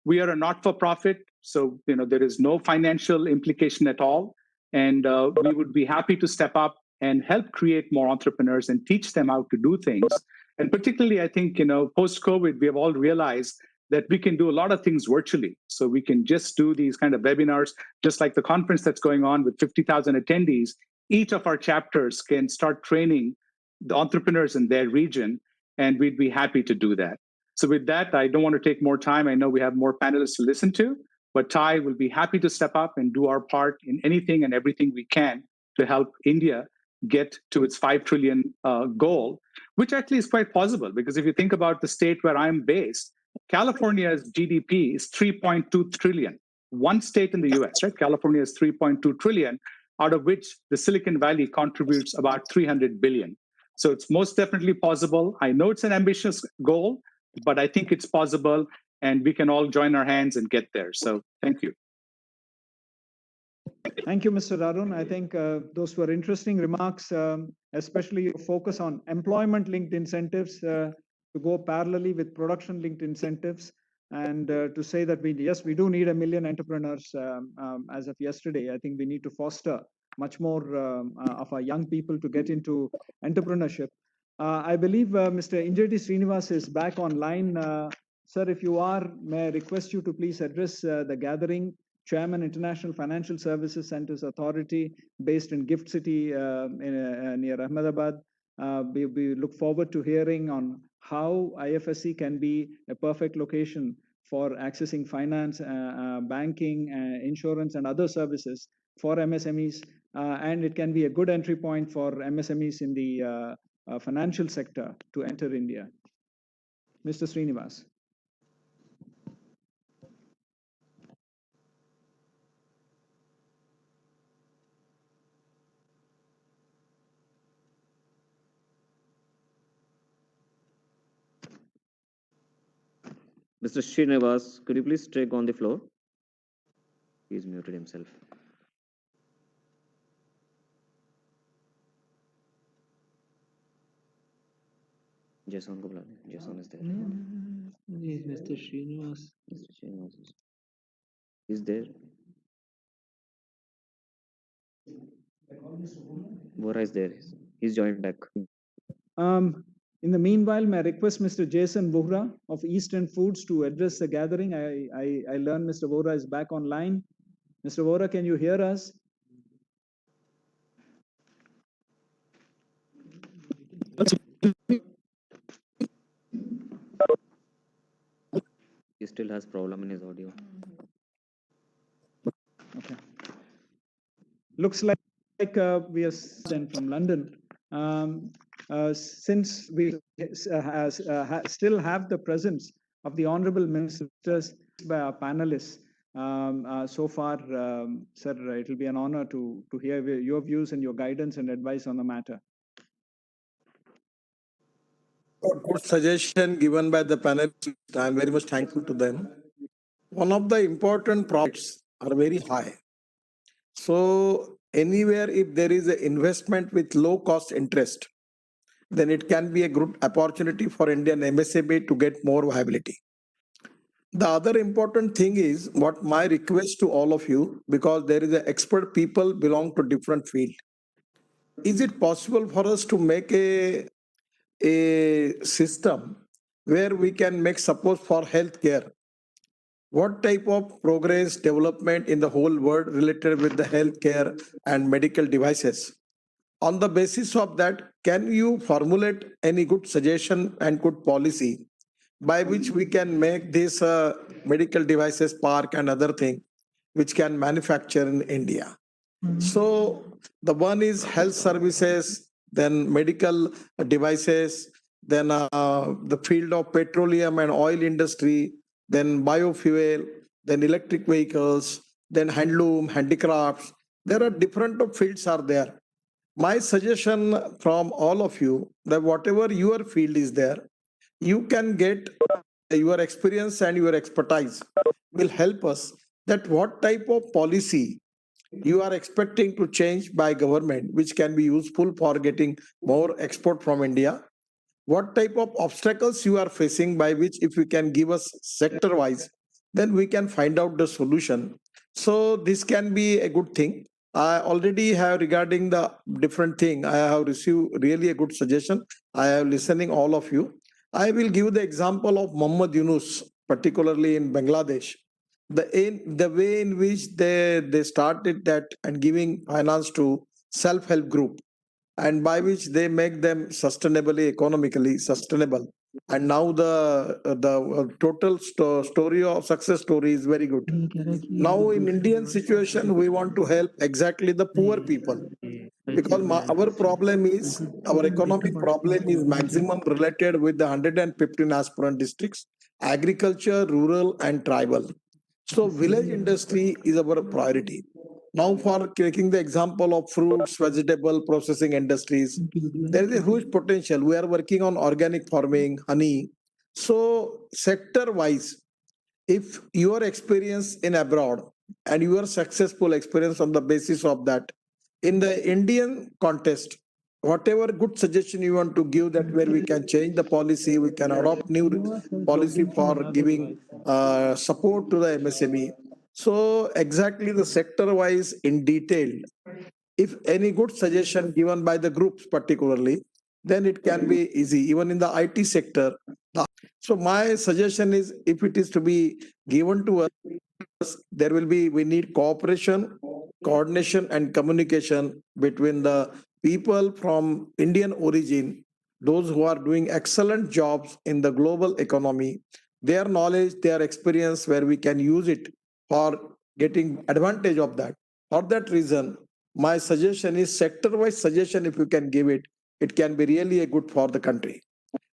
S10: We are a not-for-profit, so there is no financial implication at all, and we would be happy to step up and help create more entrepreneurs and teach them how to do things. And particularly, I think post-COVID, we have all realized that we can do a lot of things virtually. So we can just do these kind of webinars, just like the conference that's going on with 50,000 attendees. Each of our chapters can start training the entrepreneurs in their region, and we'd be happy to do that. So with that, I don't want to take more time. I know we have more panelists to listen to, but Thai will be happy to step up and do our part in anything and everything we can to help India get to its 5 trillion goal, which actually is quite possible, because if you think about the state where I'm based, California's GDP is 3.2 trillion. One state in the US, right? California is 3.2 trillion, out of which the Silicon Valley contributes about 300 billion. So it's most definitely possible. I know it's an ambitious goal, but I think it's possible, and we can all join our hands and get there. So thank you.
S1: Thank you, Mr. Arun. I think those were interesting remarks, especially your focus on employment-linked incentives to go parallelly with production-linked incentives, and to say that we do need 1 million entrepreneurs as of yesterday. I think we need to foster much more of our young people to get into entrepreneurship. I believe Mr. Injeti Srinivas is back online. Sir, if you are, may I request you to please address the gathering. Chairman, International Financial Services Centers Authority, based in Gift City near Ahmedabad. We look forward to hearing on how IFSC can be a perfect location for accessing finance, banking, insurance, and other services for MSMEs. And it can be a good entry point for MSMEs in the financial sector to enter India. Mr. Srinivas.
S8: Mr. Srinivas, could you please take on the floor? He's muted himself. Jason ko bula de. Jason is there.
S7: Mr. Srinivas.
S8: Mr. Srinivas is there. Vora is there. He's joined back.
S1: In the meanwhile, may I request Mr. Jason Bohra of Eastern Foods to address the gathering. I learned Mr. Bohra is back online. Mr. Bohra, can you hear us?
S8: He still has problem in his audio.
S1: Okay. Looks like we are sent from London. Since we still have the presence of the honorable ministers by our panelists, so far, sir, it will be an honor to hear your views and your guidance and advice on the matter.
S3: Good suggestion given by the panelists. I am very much thankful to them. One of the important profits are very high. So anywhere if there is an investment with low cost interest, then it can be a good opportunity for Indian MSME to get more viability. The other important thing is what my request to all of you, because there is an expert people belong to different field. Is it possible for us to make a system where we can make, suppose for healthcare, what type of progress development in the whole world related with the healthcare and medical devices? On the basis of that, can you formulate any good suggestion and good policy by which we can make this medical devices park and other thing which can manufacture in India? So the one is health services, then medical devices, then the field of petroleum and oil industry, then biofuel, then electric vehicles, then handloom, handicrafts. There are different fields are there. My suggestion from all of you that whatever your field is there, you can get your experience and your expertise will help us that what type of policy you are expecting to change by government, which can be useful for getting more export from India. What type of obstacles you are facing by which if you can give us sector wise, then we can find out the solution. So this can be a good thing. I already have regarding the different thing. I have received really a good suggestion. I am listening all of you. I will give the example of Muhammad Yunus, particularly in Bangladesh. The way in which they started that and giving finance to self-help group, and by which they make them sustainably, economically sustainable. And now the total story of success story is very good. Now in Indian situation, we want to help exactly the poor people, because our problem is, our economic problem is maximum related with the 115 aspirant districts, agriculture, rural and tribal. So village industry is our priority. Now for taking the example of fruits, vegetable processing industries, there is a huge potential. We are working on organic farming, honey. So sector wise, if your experience in abroad and your successful experience on the basis of that, in the Indian context, whatever good suggestion you want to give, that where we can change the policy, we can adopt new policy for giving support to the MSME. So exactly the sector wise in detail, if any good suggestion given by the groups particularly, then it can be easy, even in the IT sector. So my suggestion is, if it is to be given to us, there will be, we need cooperation, coordination and communication between the people from Indian origin, those who are doing excellent jobs in the global economy, their knowledge, their experience, where we can use it for getting advantage of that. For that reason, my suggestion is sector-wise suggestion, if you can give it, it can be really a good for the country.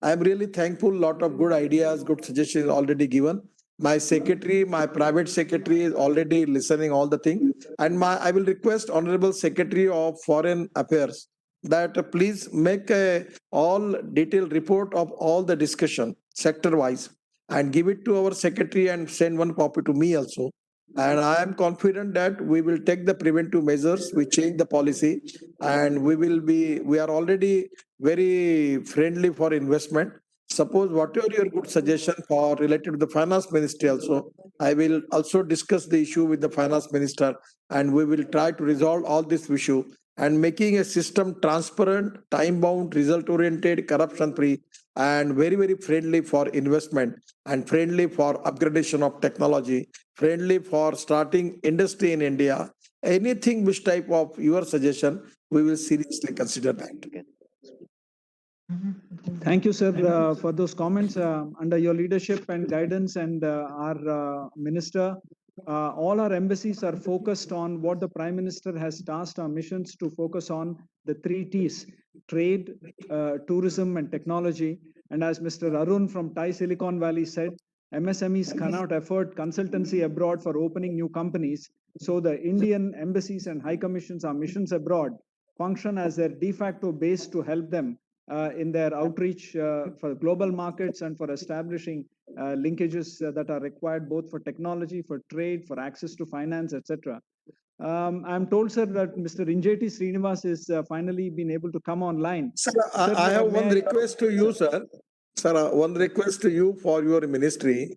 S3: I am really thankful, lot of good ideas, good suggestions already given. My secretary, my private secretary is already listening all the thing. And I will request Honorable Secretary of Foreign Affairs that please make a all detailed report of all the discussion sector-wise. and give it to our secretary and send one copy to me also. And I am confident that we will take the preventive measures, we change the policy, and we are already very friendly for investment. Suppose whatever your good suggestion for related to the finance ministry also, I will also discuss the issue with the finance minister, and we will try to resolve all this issue and making a system transparent, time bound, result oriented, corruption free, and very, very friendly for investment and friendly for upgradation of technology, friendly for starting industry in India. Anything which type of your suggestion, we will seriously consider that.
S1: Thank you, sir, for those comments. Under your leadership and guidance and our minister, all our embassies are focused on what the Prime Minister has tasked our missions to focus on, the 3 T's: trade, tourism, and technology. And as Mr. Arun from Thai Silicon Valley said, MSMEs cannot afford consultancy abroad for opening new companies. So the Indian embassies and high commissions, our missions abroad, function as their de facto base to help them in their outreach for global markets and for establishing linkages that are required both for technology, for trade, for access to finance, etc. I'm told, sir, that Mr. Injeti Srinivas is finally been able to come online.
S3: Sir, I have one request to you, sir. Sir, one request to you for your ministry.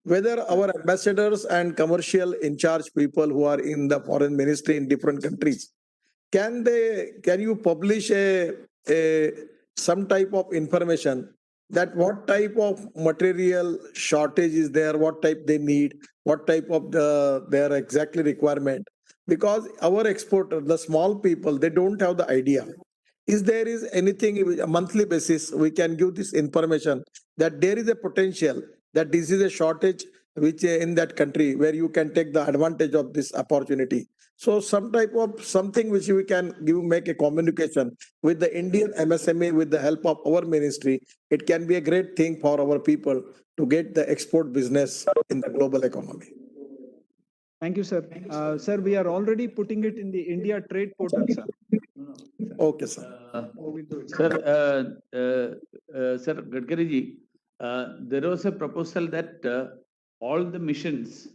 S3: Whether our ambassadors and commercial in charge people who are in the foreign ministry in different countries, can you publish some type of information that what type of material shortage is there, what type they need, what type of their exactly requirement? Because our exporter, the small people, they don't have the idea. Is there is anything a monthly basis we can give this information that there is a potential that this is a shortage which in that country where you can take the advantage of this opportunity? So some type of something which we can make a communication with the Indian MSME with the help of our ministry. It can be a great thing for our people to get the export business in the global economy.
S1: Thank you, sir. Sir, we are already putting it in the India Trade Portal, sir.
S3: Okay, sir.
S2: Sir Gadkariji, there was a proposal that all the missions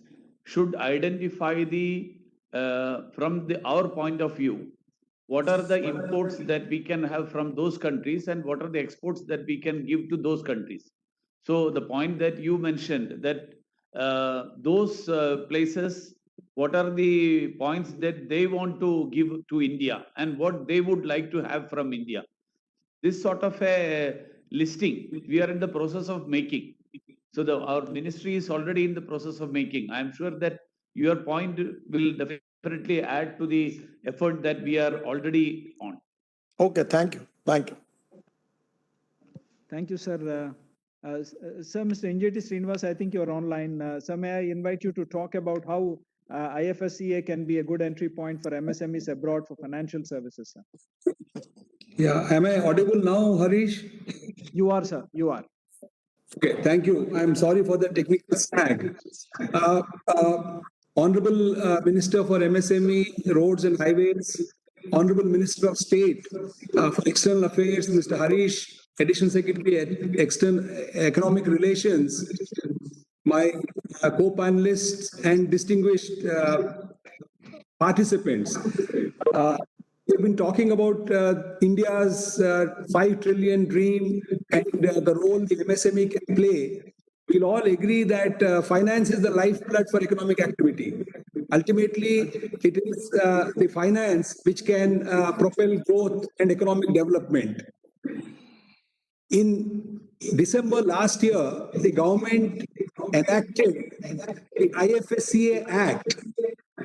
S2: should identify the from our point of view, what are the imports that we can have from those countries and what are the exports that we can give to those countries. So the point that you mentioned that those places, what are the points that they want to give to India and what they would like to have from India. This sort of a listing, we are in the process of making. So our ministry is already in the process of making. I am sure that your point will definitely add to the effort that we are already on.
S3: Okay, thank you. Thank you.
S1: Thank you, sir. Sir, Mr. Injeti Srinivas, I think you're online. Sir, may I invite you to talk about how IFSCA can be a good entry point for MSMEs abroad for financial services, sir?
S11: Yeah, am I audible now, Harish?
S1: You are, sir. You are.
S11: Okay, thank you. I'm sorry for the technical snag. Honorable Minister for MSME, Roads and Highways, Honorable Minister of State for External Affairs, Mr. Harish, Additional Secretary at External Economic Relations, my co-panelists and distinguished participants. We've been talking about India's 5 trillion dream and the role the MSME can play. We'll all agree that finance is the lifeblood for economic activity. Ultimately, it is the finance which can propel growth and economic development. In December last year, the government enacted the IFSCA Act,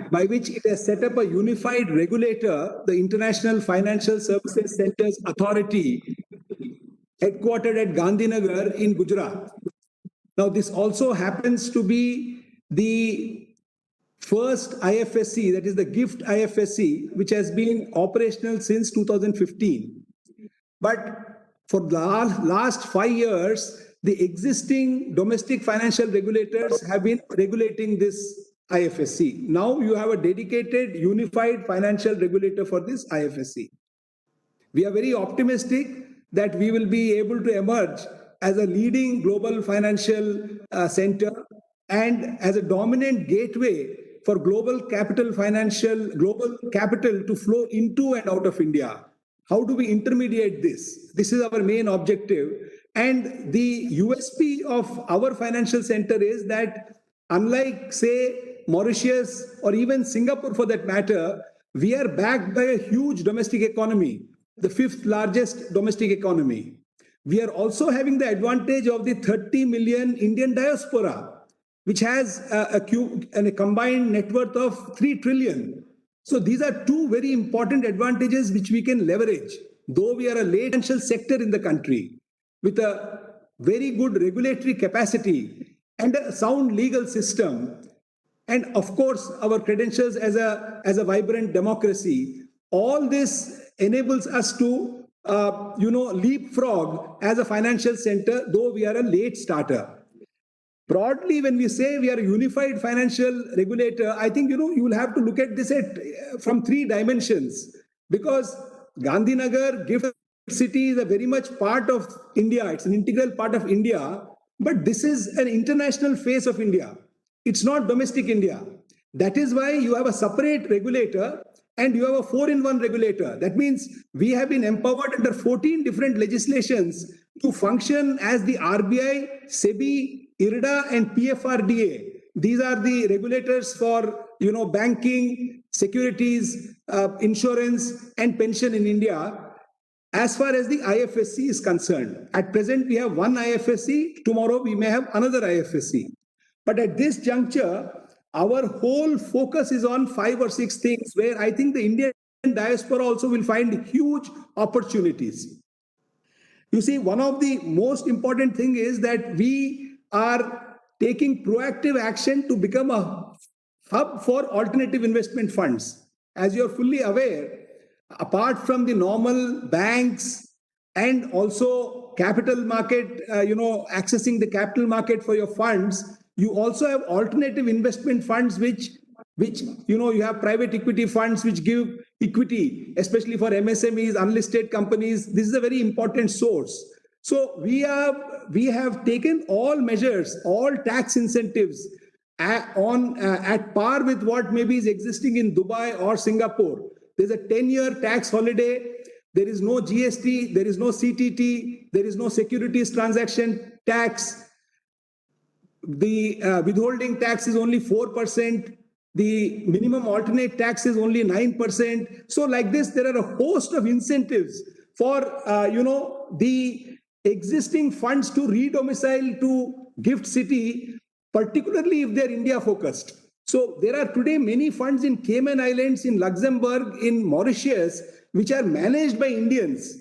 S11: by which it has set up a unified regulator, the International Financial Services Centers Authority, headquartered at Gandhinagar in Gujarat. Now, this also happens to be the first IFSC, that is the GIFT IFSC, which has been operational since 2015. But for the last 5 years, the existing domestic financial regulators have been regulating this IFSC. Now you have a dedicated, unified financial regulator for this IFSC. We are very optimistic that we will be able to emerge as a leading global financial center and as a dominant gateway for global capital to flow into and out of India. How do we intermediate this? This is our main objective. And the USP of our financial center is that unlike, say, Mauritius or even Singapore for that matter, we are backed by a huge domestic economy, the fifth largest domestic economy. We are also having the advantage of the 30 million Indian diaspora, which has a combined net worth of 3 trillion. So these are two very important advantages which we can leverage, though we are a late financial sector in the country with a very good regulatory capacity and a sound legal system. And of course, our credentials as a vibrant democracy. All this enables us to leapfrog as a financial center, though we are a late starter. Broadly, when we say we are a unified financial regulator, I think you will have to look at this from three dimensions, because Gandhinagar, Gift City is a very much part of India. It's an integral part of India, but this is an international face of India. It's not domestic India. That is why you have a separate regulator and you have a 4-in-1 regulator. That means we have been empowered under 14 different legislations to function as the RBI, SEBI, IRDA, and PFRDA. These are the regulators for banking, securities, insurance, and pension in India. As far as the IFSC is concerned, at present we have one IFSC. Tomorrow we may have another IFSC. But at this juncture, our whole focus is on 5 or 6 things where I think the Indian diaspora also will find huge opportunities. You see, one of the most important thing is that we are taking proactive action to become a hub for alternative investment funds. As you're fully aware, apart from the normal banks and also capital market, accessing the capital market for your funds, you also have alternative investment funds, which you have private equity funds which give equity, especially for MSMEs, unlisted companies. This is a very important source. So we have taken all measures, all tax incentives at par with what maybe is existing in Dubai or Singapore. There's a 10-year tax holiday. There is no GST. There is no CTT. There is no securities transaction tax. The withholding tax is only 4%. The minimum alternate tax is only 9%. So like this, there are a host of incentives for, the existing funds to re-domicile to Gift City, particularly if they're India focused. So there are today many funds in Cayman Islands, in Luxembourg, in Mauritius, which are managed by Indians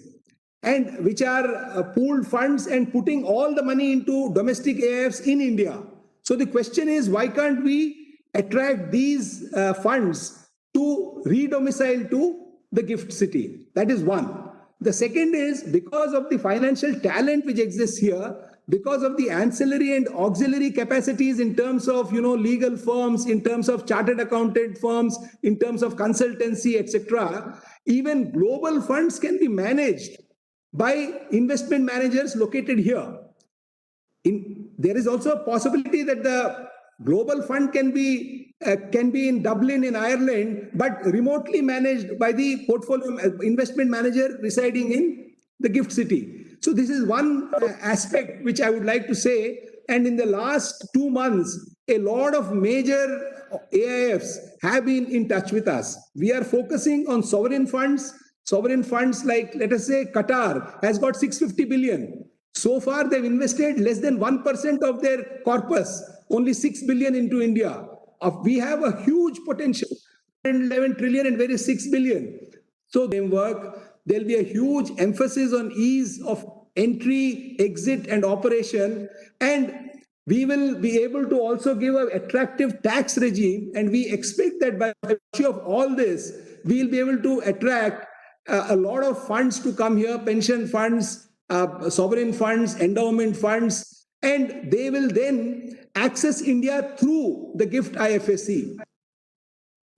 S11: and which are pooled funds and putting all the money into domestic AIFs in India. So the question is, why can't we attract these funds to re-domicile to the Gift City? That is one. The second is, because of the financial talent which exists here, because of the ancillary and auxiliary capacities in terms of legal firms, in terms of chartered accountant firms, in terms of consultancy, etc., even global funds can be managed by investment managers located here. There is also a possibility that the global fund can be in Dublin in Ireland, but remotely managed by the portfolio investment manager residing in the Gift City. So this is one aspect which I would like to say. And in the last 2 months, a lot of major AIFs have been in touch with us. We are focusing on sovereign funds. Sovereign funds like, let us say, Qatar has got 650 billion. So far, they've invested less than 1% of their corpus, only 6 billion into India. We have a huge potential, 11 trillion and where is 6 billion? So they work. There'll be a huge emphasis on ease of entry, exit, and operation. And we will be able to also give an attractive tax regime. And we expect that by virtue of all this, we'll be able to attract a lot of funds to come here, pension funds, sovereign funds, endowment funds, and they will then access India through the GIFT IFSC.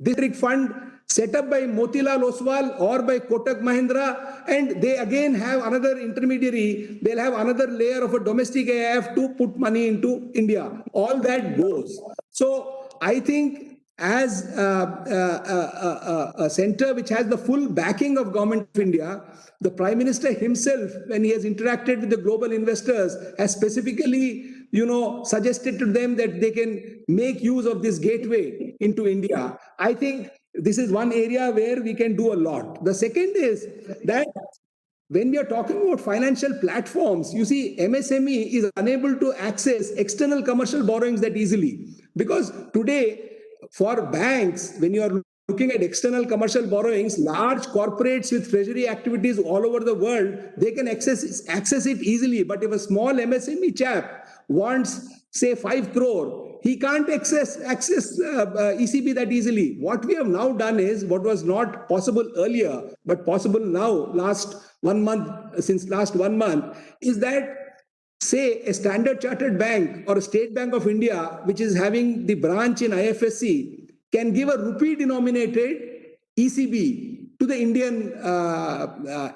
S11: This fund set up by Motilal Oswal or by Kotak Mahindra, and they again have another intermediary. They'll have another layer of a domestic AIF to put money into India. All that goes. So I think as a center which has the full backing of Government of India, the Prime Minister himself, when he has interacted with the global investors, has specifically, suggested to them that they can make use of this gateway into India. I think this is one area where we can do a lot. The second is that when we are talking about financial platforms, you see, MSME is unable to access external commercial borrowings that easily. Because today, for banks, when you are looking at external commercial borrowings, large corporates with treasury activities all over the world, they can access it easily. But if a small MSME chap wants, say, 5 crore, he can't access ECB that easily. What we have now done is what was not possible earlier, but possible now, since last 1 month, is that, say, a Standard Chartered Bank or a State Bank of India, which is having the branch in IFSC, can give a rupee-denominated ECB to the Indian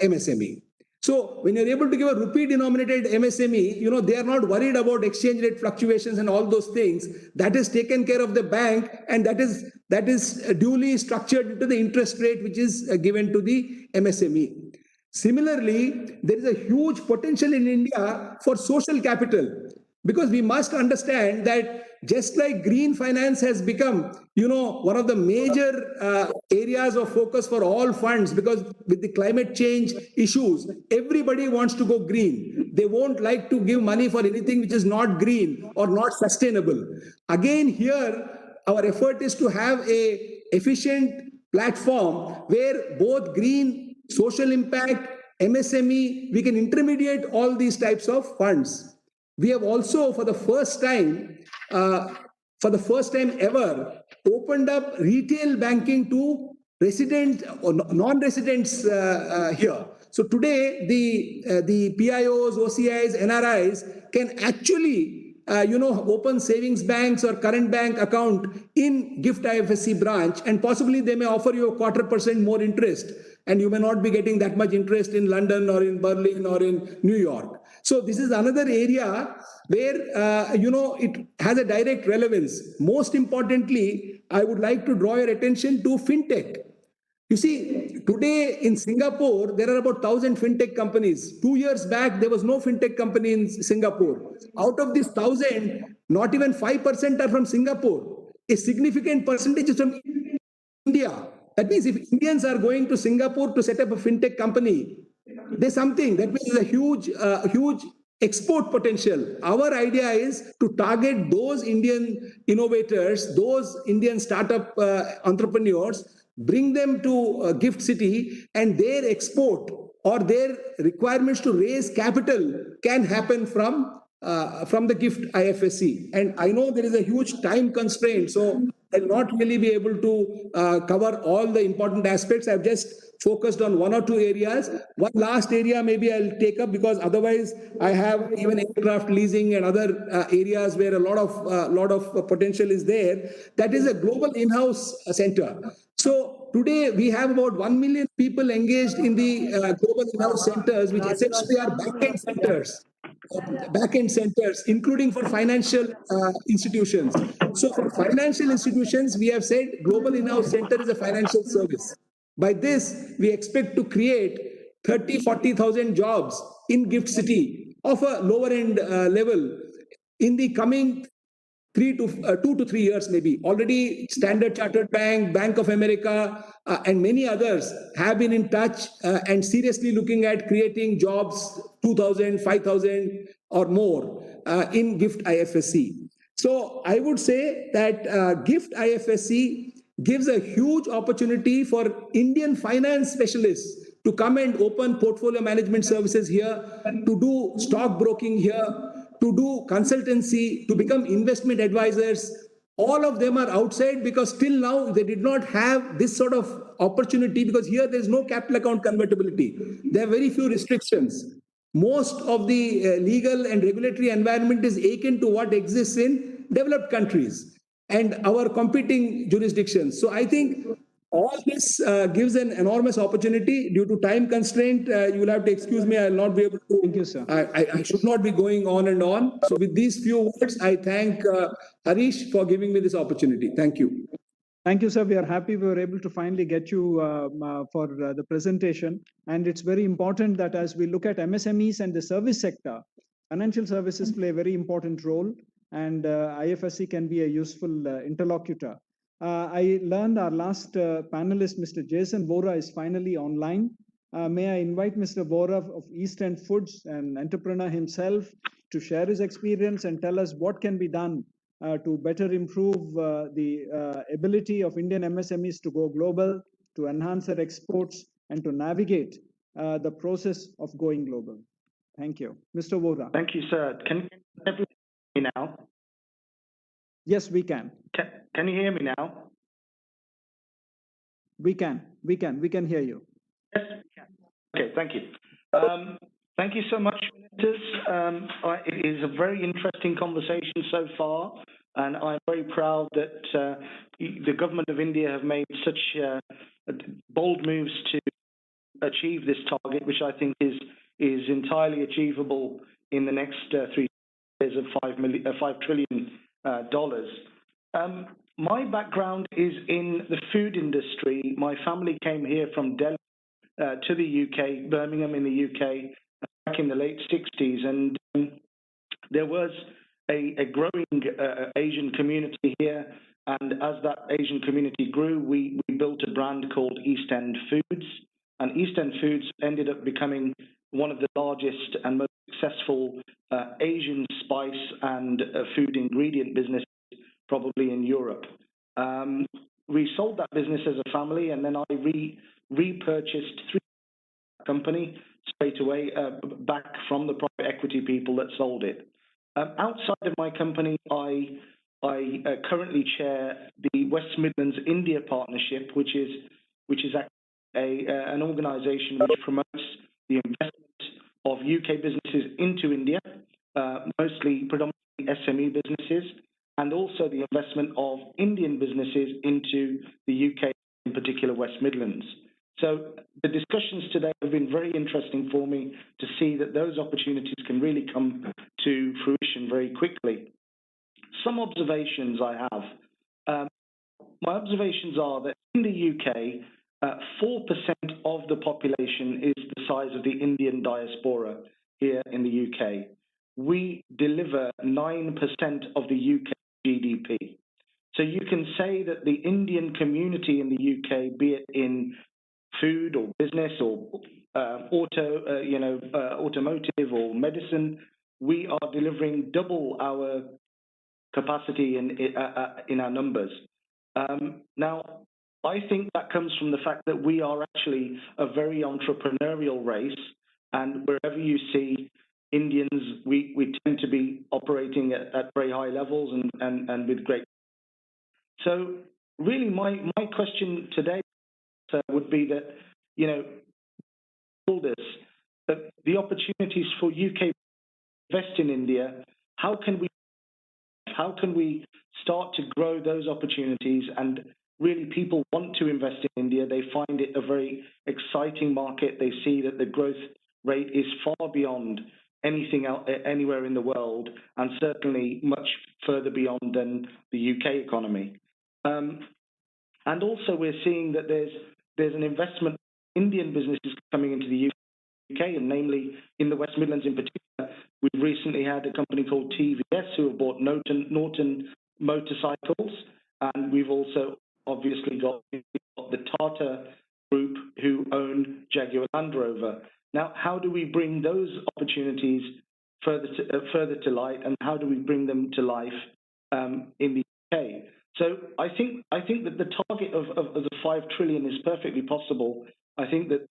S11: MSME. So when you're able to give a rupee-denominated MSME, they are not worried about exchange rate fluctuations and all those things. That is taken care of the bank, and that is duly structured into the interest rate which is given to the MSME. Similarly, there is a huge potential in India for social capital, because we must understand that just like green finance has become, one of the major areas of focus for all funds, because with the climate change issues, everybody wants to go green. They won't like to give money for anything which is not green or not sustainable. Again, here, our effort is to have a efficient platform where both green, social impact, MSME, we can intermediate all these types of funds. We have also, for the first time ever, opened up retail banking to resident or non-residents here. So today, the PIOs, OCIs, NRIs can actually, open savings banks or current bank account in GIFT IFSC branch, and possibly they may offer you a 0.25% more interest, and you may not be getting that much interest in London or in Berlin or in New York. So this is another area where, it has a direct relevance. Most importantly, I would like to draw your attention to fintech. You see, today in Singapore, there are about 1,000 fintech companies. 2 years back, there was no fintech company in Singapore. Out of these 1,000, not even 5% are from Singapore. A significant percentage is from India. That means if Indians are going to Singapore to set up a fintech company, there's something. That means there's a huge export potential. Our idea is to target those Indian innovators, those Indian startup entrepreneurs, bring them to Gift City, and their export or their requirements to raise capital can happen from the Gift IFSC. And I know there is a huge time constraint, so I'll not really be able to cover all the important aspects. I've just focused on 1 or 2 areas. One last area maybe I'll take up, because otherwise I have even aircraft leasing and other areas where a lot of potential is there. That is a global in-house center. So today we have about 1 million people engaged in the global in-house centers, which essentially are back-end centers, including for financial institutions. So for financial institutions, we have said global in-house center is a financial service. By this, we expect to create 40,000 jobs in Gift City of a lower end level in the coming 2 to 3 years, maybe. Already Standard Chartered Bank, Bank of America, and many others have been in touch and seriously looking at creating jobs, 2,000, 5,000 or more in Gift IFSC. So I would say that Gift IFSC gives a huge opportunity for Indian finance specialists to come and open portfolio management services here, to do stock broking here, to do consultancy, to become investment advisors. All of them are outside because till now they did not have this sort of opportunity, because here there is no capital account convertibility. There are very few restrictions. Most of the legal and regulatory environment is akin to what exists in developed countries and our competing jurisdictions. So I think all this gives an enormous opportunity. Due to time constraint, you will have to excuse me. I will not be able to.
S1: Thank you, sir.
S11: I should not be going on and on. So with these few words, I thank Harish for giving me this opportunity. Thank you.
S1: Thank you, sir. We are happy we were able to finally get you for the presentation. And it's very important that as we look at MSMEs and the service sector, financial services play a very important role, and IFSC can be a useful interlocutor. I learned our last panelist, Mr. Jason Vora, is finally online. May I invite Mr. Vora of East End Foods, an entrepreneur himself, to share his experience and tell us what can be done to better improve the ability of Indian MSMEs to go global, to enhance their exports, and to navigate the process of going global. Thank you. Mr. Vora.
S12: Thank you, sir. Can everyone hear me now?
S1: Yes, we can.
S12: Can you hear me now?
S1: We can hear you.
S12: Yes, we can. Okay, thank you. Thank you so much, ministers. It is a very interesting conversation so far, and I'm very proud that the government of India have made such bold moves to achieve this target, which I think is entirely achievable in the next 3 years of $5 trillion. My background is in the food industry. My family came here from Delhi to the UK, Birmingham in the UK, back in the late 60s, and there was a growing Asian community here, and as that Asian community grew, we built a brand called East End Foods, and East End Foods ended up becoming one of the largest and most successful Asian spice and food ingredient businesses probably in Europe. We sold that business as a family, and then I repurchased 3 company straight away back from the private equity people that sold it. Outside of my company, I currently chair the West Midlands India Partnership, which is an organisation which promotes the investment of UK businesses into India, predominantly SME businesses, and also the investment of Indian businesses into the UK, in particular West Midlands. So the discussions today have been very interesting for me to see that those opportunities can really come to fruition very quickly. Some observations I have. My observations are that in the UK, 4% of the population is the size of the Indian diaspora here in the UK. We deliver 9% of the UK GDP. So you can say that the Indian community in the UK, be it in food or business or automotive or medicine, we are delivering double our capacity in our numbers. Now, I think that comes from the fact that we are actually a very entrepreneurial race, and wherever you see Indians, we tend to be operating at very high levels and with great. So really my question today would be that, that the opportunities for UK invest in India, how can we start to grow those opportunities? And really people want to invest in India. They find it a very exciting market. They see that the growth rate is far beyond anything else, anywhere in the world, and certainly much further beyond than the UK economy. And also we're seeing that there's an investment Indian businesses coming into the UK, and namely in the West Midlands in particular. We've recently had a company called TVS who have bought Norton motorcycles, and we've also obviously got the Tata Group who own Jaguar Land Rover. Now, how do we bring those opportunities further to light, and how do we bring them to life in the UK? So I think that the target of the 5 trillion is perfectly possible. I think that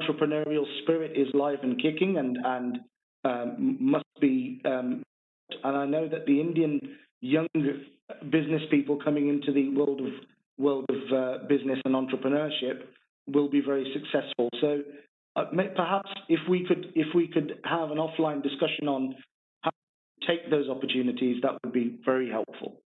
S12: entrepreneurial spirit is live and kicking and must be. And I know that the Indian young business people coming into the world of business and entrepreneurship will be very successful. So perhaps if we could have an offline discussion on how to take those opportunities, that would be very helpful.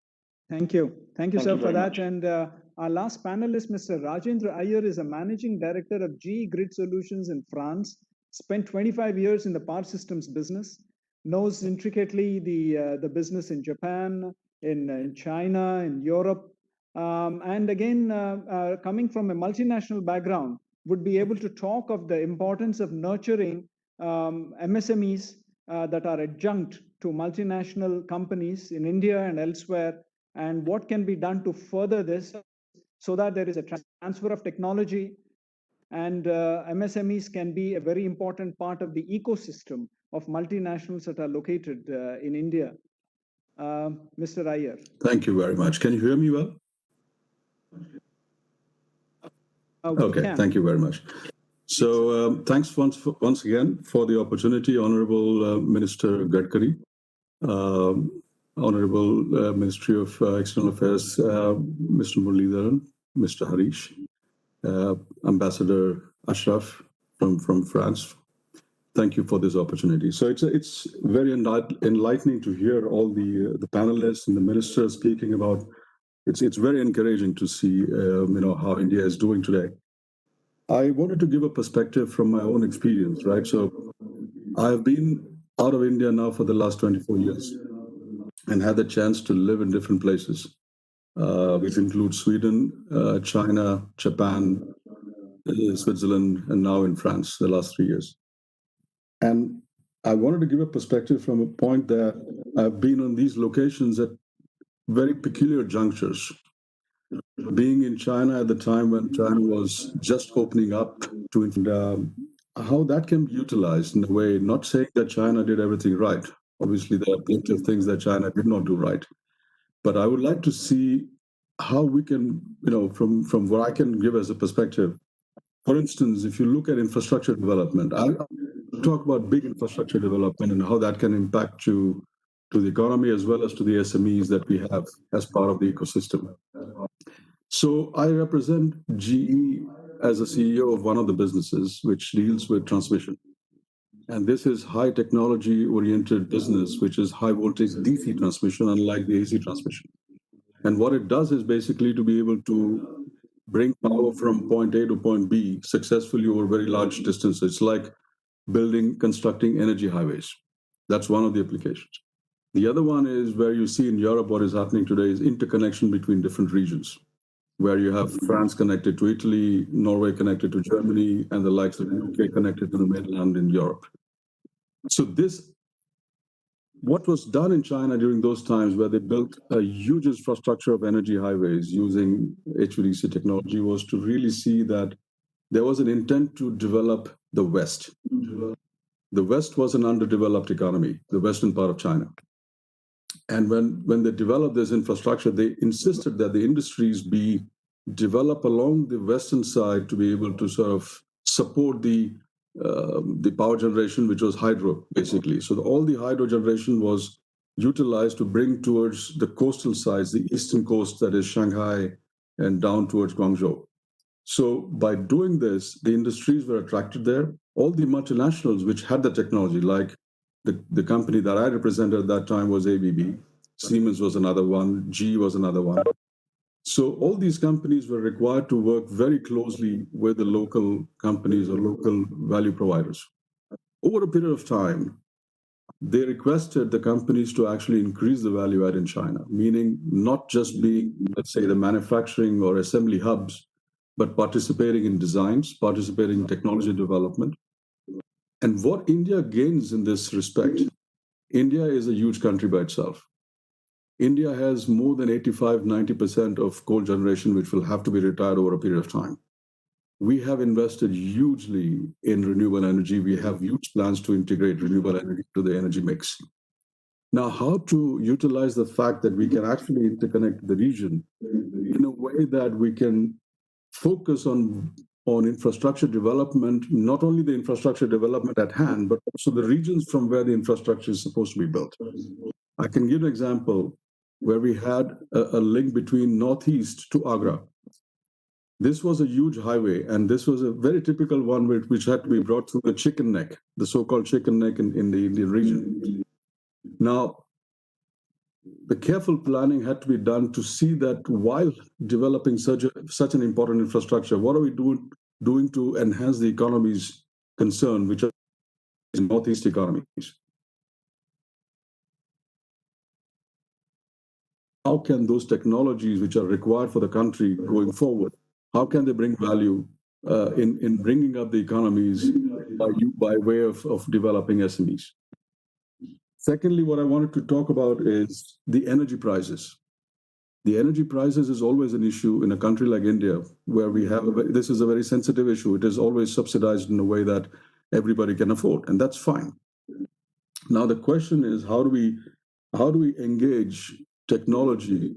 S1: Thank you. Thank you,
S12: Thank
S1: sir,
S12: you
S1: for
S12: very
S1: that.
S12: much.
S1: And our last panelist, Mr. Rajendra Iyer, is a managing director of GE Grid Solutions in France, spent 25 years in the power systems business, knows intricately the business in Japan, in China, in Europe. And again, coming from a multinational background, would be able to talk of the importance of nurturing MSMEs that are adjunct to multinational companies in India and elsewhere, and what can be done to further this so that there is a transfer of technology and MSMEs can be a very important part of the ecosystem of multinationals that are located in India. Mr. Iyer.
S13: Thank you very much. Can you hear me well? Okay, thank you very much. So thanks once again for the opportunity, Honorable Minister Gadkari, Honorable Ministry of External Affairs, Mr. Muralidharan, Mr. Harish, Ambassador Ashraf from France. Thank you for this opportunity. So it's very enlightening to hear all the panelists and the ministers speaking about. It's very encouraging to see how India is doing today. I wanted to give a perspective from my own experience, right? So I've been out of India now for the last 24 years and had the chance to live in different places, which include Sweden, China, Japan, Switzerland, and now in France the last 3 years. And I wanted to give a perspective from a point that I've been on these locations at very peculiar junctures. Being in China at the time when China was just opening up to how that can be utilized in a way, not saying that China did everything right. Obviously, there are plenty of things that China did not do right. But I would like to see how we can, from what I can give as a perspective. For instance, if you look at infrastructure development, I talk about big infrastructure development and how that can impact to the economy as well as to the SMEs that we have as part of the ecosystem. So I represent GE as a CEO of one of the businesses which deals with transmission. And this is high technology oriented business, which is high voltage DC transmission, unlike the AC transmission. And what it does is basically to be able to bring power from point A to point B successfully over very large distances. It's like constructing energy highways. That's one of the applications. The other one is where you see in Europe what is happening today is interconnection between different regions, where you have France connected to Italy, Norway connected to Germany, and the likes of the UK connected to the mainland in Europe. So what was done in China during those times where they built a huge infrastructure of energy highways using HVDC technology was to really see that there was an intent to develop the West. The West was an underdeveloped economy, the western part of China. And when they developed this infrastructure, they insisted that the industries be developed along the western side to be able to sort of support the power generation, which was hydro, basically. So all the hydro generation was utilized to bring towards the coastal sides, the eastern coast, that is Shanghai, and down towards Guangzhou. So by doing this, the industries were attracted there. All the multinationals which had the technology, like the company that I represented at that time was ABB, Siemens was another one, GE was another one. So all these companies were required to work very closely with the local companies or local value providers. Over a period of time, they requested the companies to actually increase the value add in China, meaning not just being, let's say, the manufacturing or assembly hubs, but participating in designs, participating in technology development. And what India gains in this respect, India is a huge country by itself. India has more than 85-90% of coal generation, which will have to be retired over a period of time. We have invested hugely in renewable energy. We have huge plans to integrate renewable energy to the energy mix. Now, how to utilize the fact that we can actually interconnect the region in a way that we can focus on infrastructure development, not only the infrastructure development at hand, but also the regions from where the infrastructure is supposed to be built. I can give an example where we had a link between Northeast to Agra. This was a huge highway, and this was a very typical one which had to be brought through the chicken neck, the so-called chicken neck in the Indian region. Now, the careful planning had to be done to see that while developing such an important infrastructure, what are we doing to enhance the economy's concern, which are Northeast economies? How can those technologies which are required for the country going forward, how can they bring value in bringing up the economies by way of developing SMEs? Secondly, what I wanted to talk about is the energy prices. The energy prices is always an issue in a country like India, where we have this is a very sensitive issue. It is always subsidized in a way that everybody can afford, and that's fine. Now the question is, how do we engage technology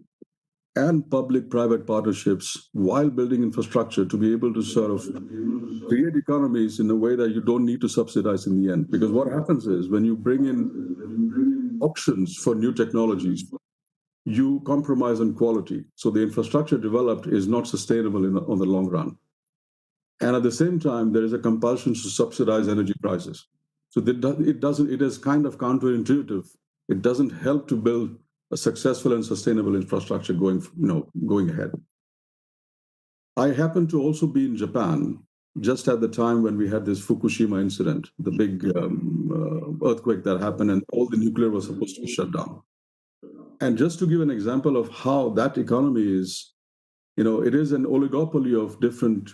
S13: and public-private partnerships while building infrastructure to be able to sort of create economies in a way that you don't need to subsidize in the end? Because what happens is when you bring in auctions for new technologies, you compromise on quality. So the infrastructure developed is not sustainable on the long run. And at the same time, there is a compulsion to subsidize energy prices. So it is kind of counterintuitive. It doesn't help to build a successful and sustainable infrastructure going ahead. I happened to also be in Japan just at the time when we had this Fukushima incident, the big earthquake that happened, and all the nuclear was supposed to be shut down. And just to give an example of how that economy is, it is an oligopoly of different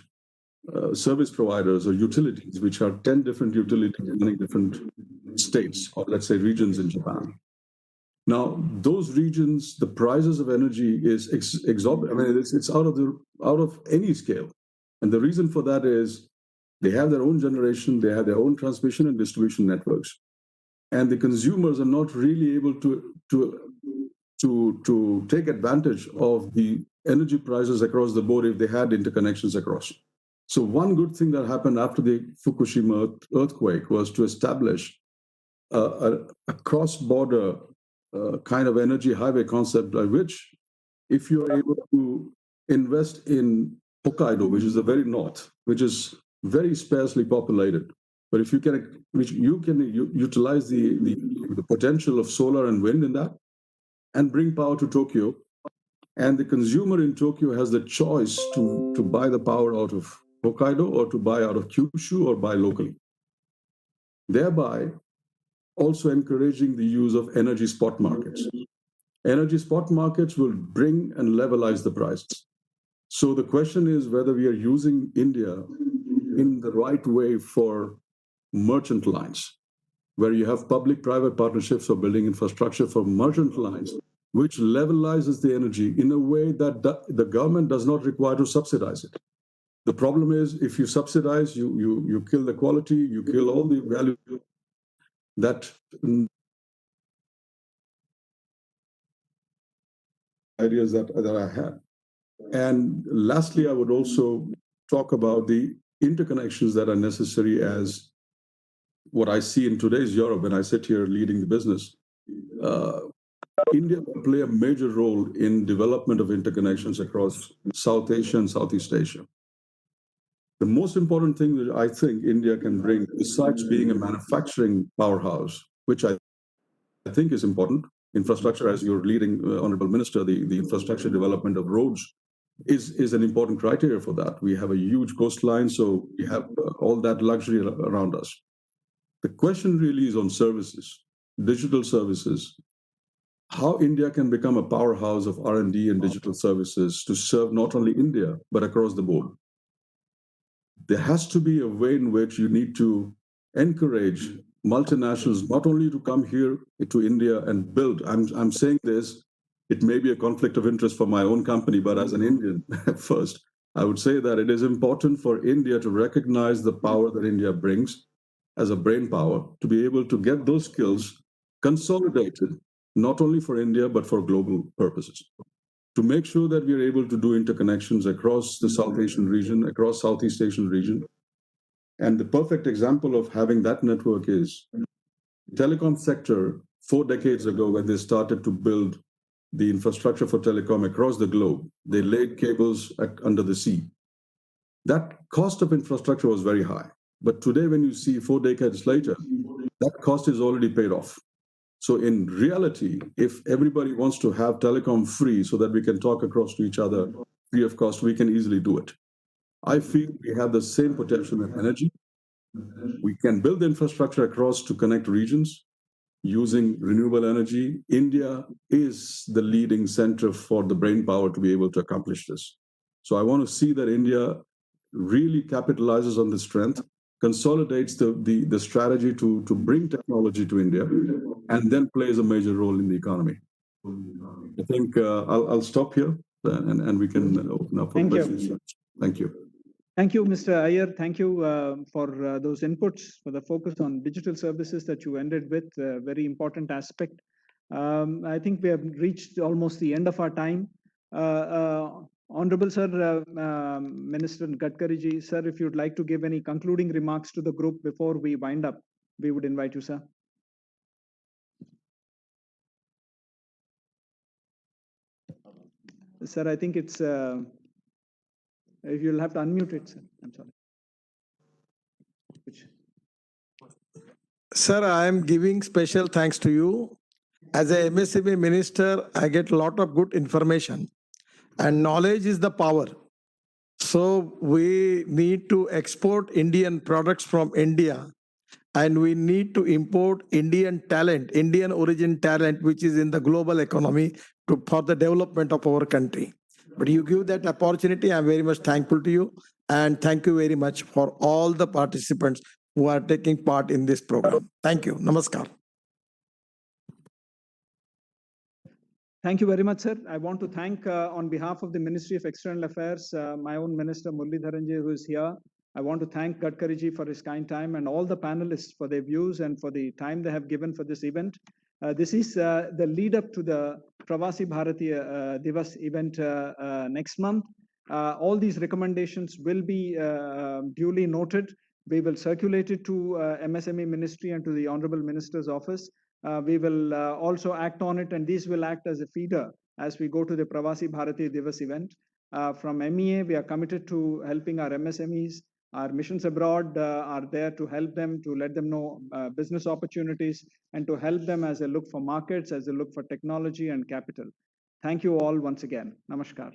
S13: service providers or utilities, which are 10 different utilities in different states, or let's say regions in Japan. Now, those regions, the prices of energy is exorbitant. I mean, it's out of any scale. And the reason for that is they have their own generation, they have their own transmission and distribution networks. And the consumers are not really able to take advantage of the energy prices across the board if they had interconnections across. So one good thing that happened after the Fukushima earthquake was to establish a cross-border kind of energy highway concept by which, if you're able to invest in Hokkaido, which is the very north, which is very sparsely populated, but if you can utilize the potential of solar and wind in that, and bring power to Tokyo, and the consumer in Tokyo has the choice to buy the power out of Hokkaido or to buy out of Kyushu or buy locally, thereby also encouraging the use of energy spot markets. Energy spot markets will bring and levelize the prices. So the question is whether we are using India in the right way for merchant lines, where you have public-private partnerships for building infrastructure for merchant lines, which levelizes the energy in a way that the government does not require to subsidize it. The problem is, if you subsidize, you kill the quality, you kill all the value that ideas that I had. And lastly, I would also talk about the interconnections that are necessary as what I see in today's Europe when I sit here leading the business. India will play a major role in development of interconnections across South Asia and Southeast Asia. The most important thing that I think India can bring, besides being a manufacturing powerhouse, which I think is important, infrastructure, as you're leading, Honorable Minister, the infrastructure development of roads is an important criteria for that. We have a huge coastline, so we have all that luxury around us. The question really is on services, digital services, how India can become a powerhouse of R&D and digital services to serve not only India, but across the board. There has to be a way in which you need to encourage multinationals not only to come here to India and build. I'm saying this, it may be a conflict of interest for my own company, but as an Indian first, I would say that it is important for India to recognize the power that India brings as a brain power, to be able to get those skills consolidated, not only for India, but for global purposes, to make sure that we are able to do interconnections across the South Asian region, across Southeast Asian region. And the perfect example of having that network is the telecom sector 4 decades ago, when they started to build the infrastructure for telecom across the globe. They laid cables under the sea. That cost of infrastructure was very high. But today, when you see 4 decades later, that cost is already paid off. So in reality, if everybody wants to have telecom free so that we can talk across to each other free of cost, we can easily do it. I feel we have the same potential in energy. We can build the infrastructure across to connect regions using renewable energy. India is the leading center for the brain power to be able to accomplish this. So I want to see that India really capitalizes on this strength, consolidates the strategy to bring technology to India, and then plays a major role in the economy. I think I'll stop here and we can open up for questions. Thank you.
S1: Thank you, Mr. Iyer. Thank you for those inputs, for the focus on digital services that you ended with, a very important aspect. I think we have reached almost the end of our time. Honorable Sir, Minister Gadkari ji, sir, if you'd like to give any concluding remarks to the group before we wind up, we would invite you, sir. Sir, I think it's, you'll have to unmute it, sir. I'm sorry.
S3: Sir, I am giving special thanks to you. As a MSME minister, I get a lot of good information, and knowledge is the power. So we need to export Indian products from India, and we need to import Indian talent, Indian origin talent, which is in the global economy for the development of our country. But you give that opportunity. I'm very much thankful to you. And thank you very much for all the participants who are taking part in this program. Thank you. Namaskar.
S1: Thank you very much, sir. I want to thank, on behalf of the Ministry of External Affairs, my own Minister Muralidharan ji, who is here. I want to thank Gadkari ji for his kind time and all the panelists for their views and for the time they have given for this event. This is the lead up to the Pravasi Bharatiya Divas event next month. All these recommendations will be duly noted. We will circulate it to MSME Ministry and to the Honorable Minister's office. We will also act on it, and these will act as a feeder as we go to the Pravasi Bharatiya Divas event. From MEA, we are committed to helping our MSMEs. Our missions abroad are there to help them, to let them know business opportunities, and to help them as they look for markets, as they look for technology and capital. Thank you all once again. Namaskar.